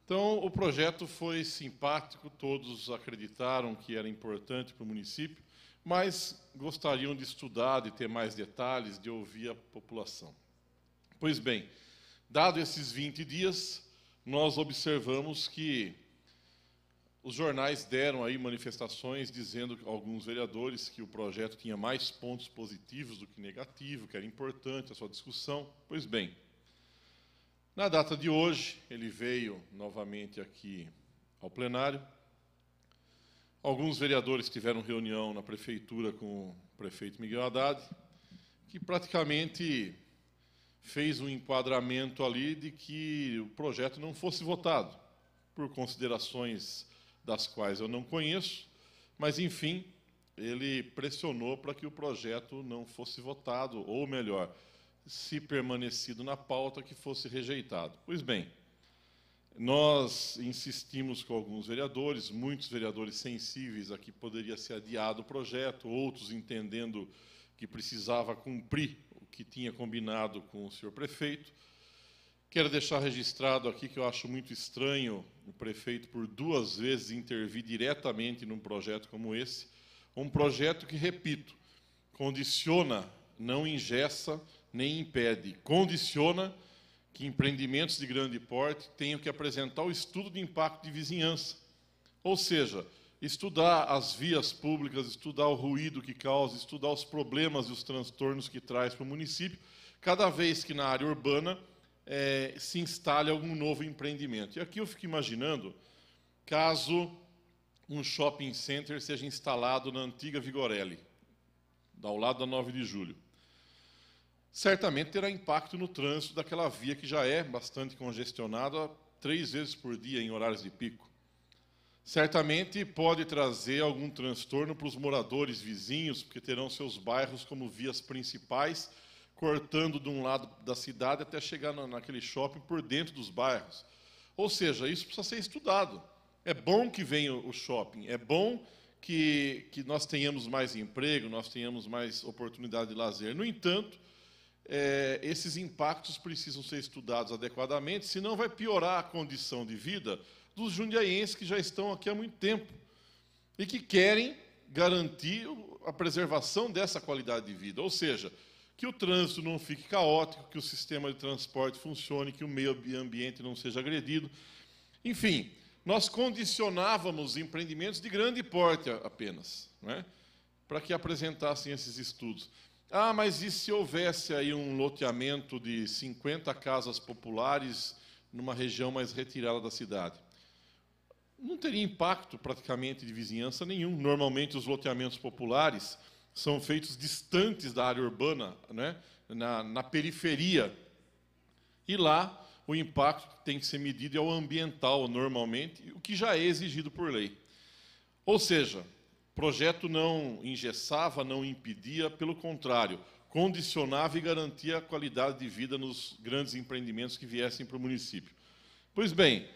Então, o projeto foi simpático, todos acreditaram que era importante para o município, mas gostariam de estudar, de ter mais detalhes, de ouvir a população. Pois bem, dado esses 20 dias, nós observamos que os jornais deram aí manifestações dizendo, alguns vereadores, que o projeto tinha mais pontos positivos do que negativos, que era importante a sua discussão. Pois bem, na data de hoje, ele veio novamente aqui ao plenário. Alguns vereadores tiveram reunião na prefeitura com o prefeito Miguel Haddad, que praticamente fez um enquadramento ali de que o projeto não fosse votado, por considerações das quais eu não conheço, mas, enfim, ele pressionou para que o projeto não fosse votado, ou melhor, se permanecido na pauta, que fosse rejeitado. Pois bem, nós insistimos com alguns vereadores, muitos vereadores sensíveis a que poderia ser adiado o projeto, outros entendendo que precisava cumprir o que tinha combinado com o senhor prefeito. Quero deixar registrado aqui que eu acho muito estranho o prefeito, por 2 vezes, intervir diretamente num projeto como esse, um projeto que, repito, condiciona, não engessa, nem impede, condiciona que empreendimentos de grande porte tenham que apresentar o estudo de impacto de vizinhança. Ou seja, estudar as vias públicas, estudar o ruído que causa, estudar os problemas e os transtornos que traz para o município, cada vez que na área urbana se instale algum novo empreendimento. E aqui eu fico imaginando, caso um shopping center seja instalado na antiga Vigorelli, ao lado da 9 de julho. Certamente terá impacto no trânsito daquela via que já é bastante congestionada 3 vezes por dia em horários de pico. Certamente pode trazer algum transtorno para os moradores vizinhos, porque terão seus bairros como vias principais, cortando de um lado da cidade até chegar naquele shopping por dentro dos bairros. Ou seja, isso precisa ser estudado. É bom que venha o shopping, é bom que nós tenhamos mais emprego, nós tenhamos mais oportunidade de lazer. No entanto, esses impactos precisam ser estudados adequadamente, senão vai piorar a condição de vida dos jundiaienses que já estão aqui há muito tempo e que querem garantir a preservação dessa qualidade de vida, ou seja, que o trânsito não fique caótico, que o sistema de transporte funcione, que o meio ambiente não seja agredido. Enfim, nós condicionávamos empreendimentos de grande porte apenas, né, para que apresentassem esses estudos. Ah, mas e se houvesse aí um loteamento de 50 casas populares numa região mais retirada da cidade? Não teria impacto praticamente de vizinhança nenhum. Normalmente os loteamentos populares são feitos distantes da área urbana, né, na periferia. E lá o impacto que tem que ser medido é o ambiental, normalmente, o que já é exigido por lei. Ou seja, o projeto não engessava, não impedia, pelo contrário, condicionava e garantia a qualidade de vida nos grandes empreendimentos que viessem para o município. Pois bem,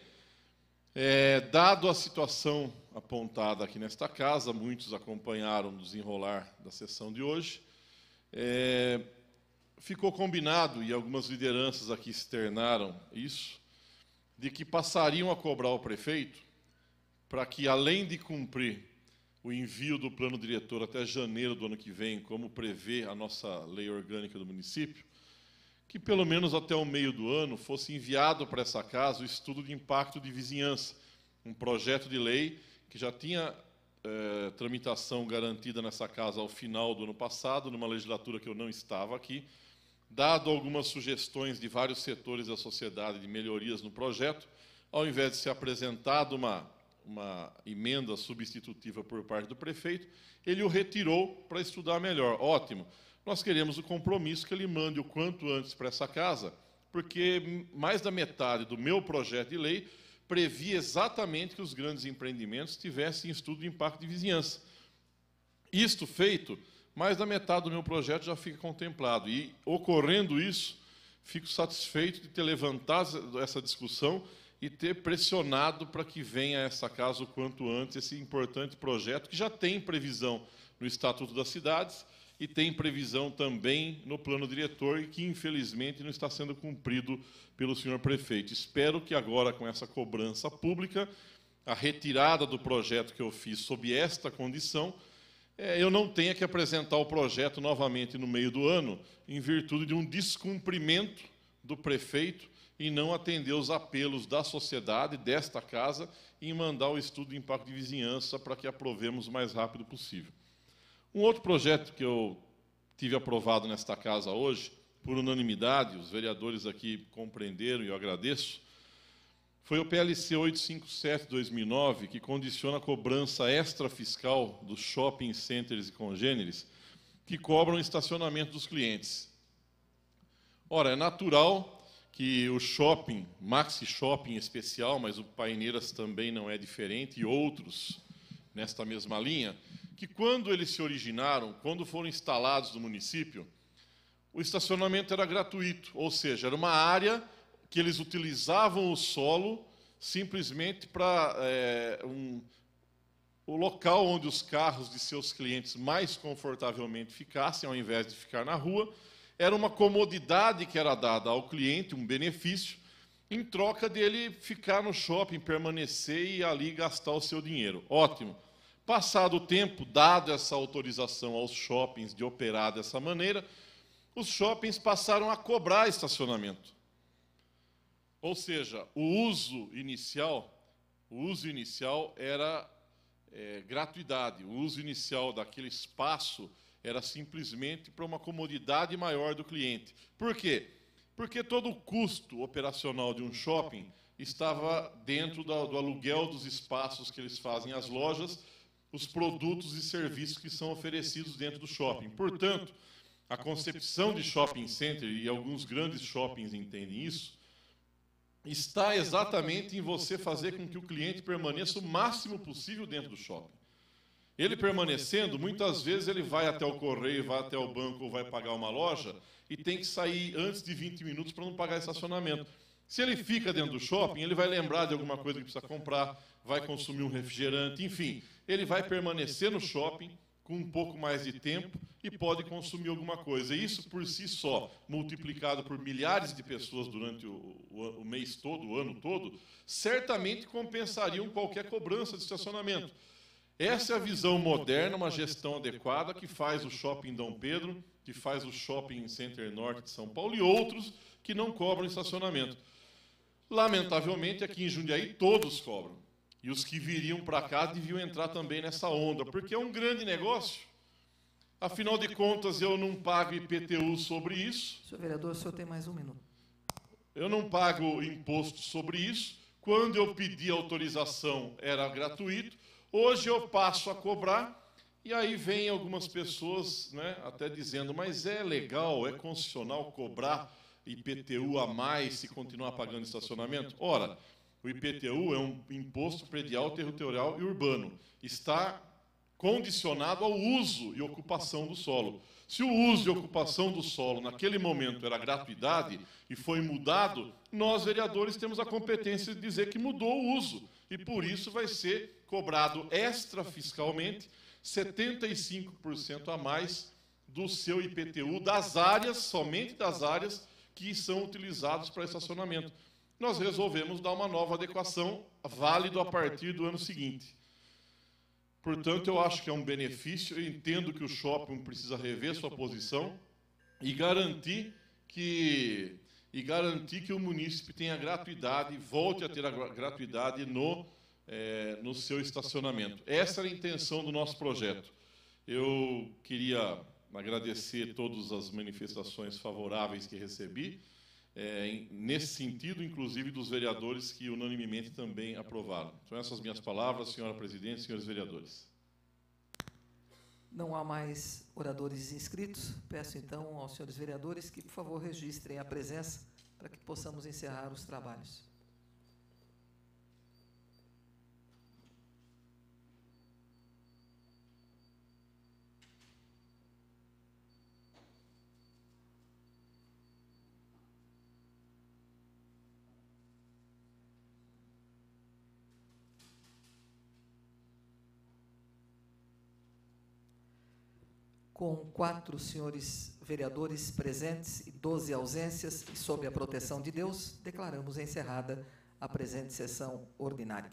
dado a situação apontada aqui nesta casa, muitos acompanharam o desenrolar da sessão de hoje, ficou combinado, e algumas lideranças aqui externaram isso, de que passariam a cobrar o prefeito para que, além de cumprir o envio do plano diretor até janeiro do ano que vem, como prevê a nossa lei orgânica do município, que pelo menos até o meio do ano fosse enviado para essa casa o estudo de impacto de vizinhança, um projeto de lei que já tinha tramitação garantida nessa casa ao final do ano passado, numa legislatura que eu não estava aqui, dado algumas sugestões de vários setores da sociedade de melhorias no projeto, ao invés de ser apresentada uma emenda substitutiva por parte do prefeito, ele o retirou para estudar melhor. Ótimo. Nós queremos o compromisso que ele mande o quanto antes para essa casa, porque mais da metade do meu projeto de lei previa exatamente que os grandes empreendimentos tivessem estudo de impacto de vizinhança. Isto feito, mais da metade do meu projeto já fica contemplado. E, ocorrendo isso, fico satisfeito de ter levantado essa discussão e ter pressionado para que venha a essa casa o quanto antes esse importante projeto, que já tem previsão no Estatuto das Cidades e tem previsão também no plano diretor e que, infelizmente, não está sendo cumprido pelo senhor prefeito. Espero que agora, com essa cobrança pública, a retirada do projeto que eu fiz sob esta condição, eu não tenha que apresentar o projeto novamente no meio do ano, em virtude de um descumprimento do prefeito e não atender os apelos da sociedade, desta casa, em mandar o estudo de impacto de vizinhança para que aprovemos o mais rápido possível. Um outro projeto que eu tive aprovado nesta casa hoje, por unanimidade, os vereadores aqui compreenderam e eu agradeço, foi o PLC 857/2009, que condiciona a cobrança extrafiscal dos shopping centers e congêneres que cobram o estacionamento dos clientes. Ora, é natural que o shopping, Maxi Shopping em especial, mas o Paineiras também não é diferente, e outros nesta mesma linha, que quando eles se originaram, quando foram instalados no município, o estacionamento era gratuito, ou seja, era uma área que eles utilizavam o solo simplesmente para o local onde os carros de seus clientes mais confortavelmente ficassem, ao invés de ficar na rua. Era uma comodidade que era dada ao cliente, um benefício, em troca dele ficar no shopping, permanecer e ali gastar o seu dinheiro. Ótimo. Passado o tempo, dado essa autorização aos shoppings de operar dessa maneira, os shoppings passaram a cobrar estacionamento. Ou seja, o uso inicial era gratuidade. O uso inicial daquele espaço era simplesmente para uma comodidade maior do cliente. Por quê? Porque todo o custo operacional de um shopping estava dentro do aluguel dos espaços que eles fazem as lojas, os produtos e serviços que são oferecidos dentro do shopping. Portanto, a concepção de shopping center, e alguns grandes shoppings entendem isso, está exatamente em você fazer com que o cliente permaneça o máximo possível dentro do shopping. Ele permanecendo, muitas vezes ele vai até o correio, vai até o banco ou vai pagar uma loja e tem que sair antes de 20 minutos para não pagar estacionamento. Se ele fica dentro do shopping, ele vai lembrar de alguma coisa que precisa comprar, vai consumir um refrigerante, enfim, ele vai permanecer no shopping com um pouco mais de tempo e pode consumir alguma coisa. E isso, por si só, multiplicado por milhares de pessoas durante o mês todo, o ano todo, certamente compensariam qualquer cobrança de estacionamento. Essa é a visão moderna, uma gestão adequada que faz o Shopping Dom Pedro, que faz o Shopping Center Norte de São Paulo e outros que não cobram estacionamento. Lamentavelmente, aqui em Jundiaí, todos cobram. E os que viriam para cá deviam entrar também nessa onda, porque é um grande negócio. Afinal de contas, eu não pago IPTU sobre isso. Senhor vereador, o senhor tem mais 1 minuto. Eu não pago imposto sobre isso. Quando eu pedi autorização, era gratuito. Hoje eu passo a cobrar. E aí vem algumas pessoas, né, até dizendo, mas é legal, é constitucional cobrar IPTU a mais se continuar pagando estacionamento? Ora, o IPTU é um imposto predial, territorial e urbano. Está condicionado ao uso e ocupação do solo. Se o uso e ocupação do solo naquele momento era gratuidade e foi mudado, nós, vereadores, temos a competência de dizer que mudou o uso. E por isso vai ser cobrado extrafiscalmente 75% a mais do seu IPTU das áreas, somente das áreas que são utilizadas para estacionamento. Nós resolvemos dar uma nova adequação, válido a partir do ano seguinte. Portanto, eu acho que é um benefício, eu entendo que o shopping precisa rever sua posição e garantir que o munícipe tenha gratuidade, volte a ter a gratuidade no seu estacionamento. Essa era a intenção do nosso projeto. Eu queria agradecer todas as manifestações favoráveis que recebi, nesse sentido, inclusive, dos vereadores que unanimemente também aprovaram. São essas minhas palavras, senhora presidente, senhores vereadores. Não há mais oradores inscritos. Peço, então, aos senhores vereadores que, por favor, registrem a presença para que possamos encerrar os trabalhos. Com 4 senhores vereadores presentes e 12 ausências, e sob a proteção de Deus, declaramos encerrada a presente sessão ordinária.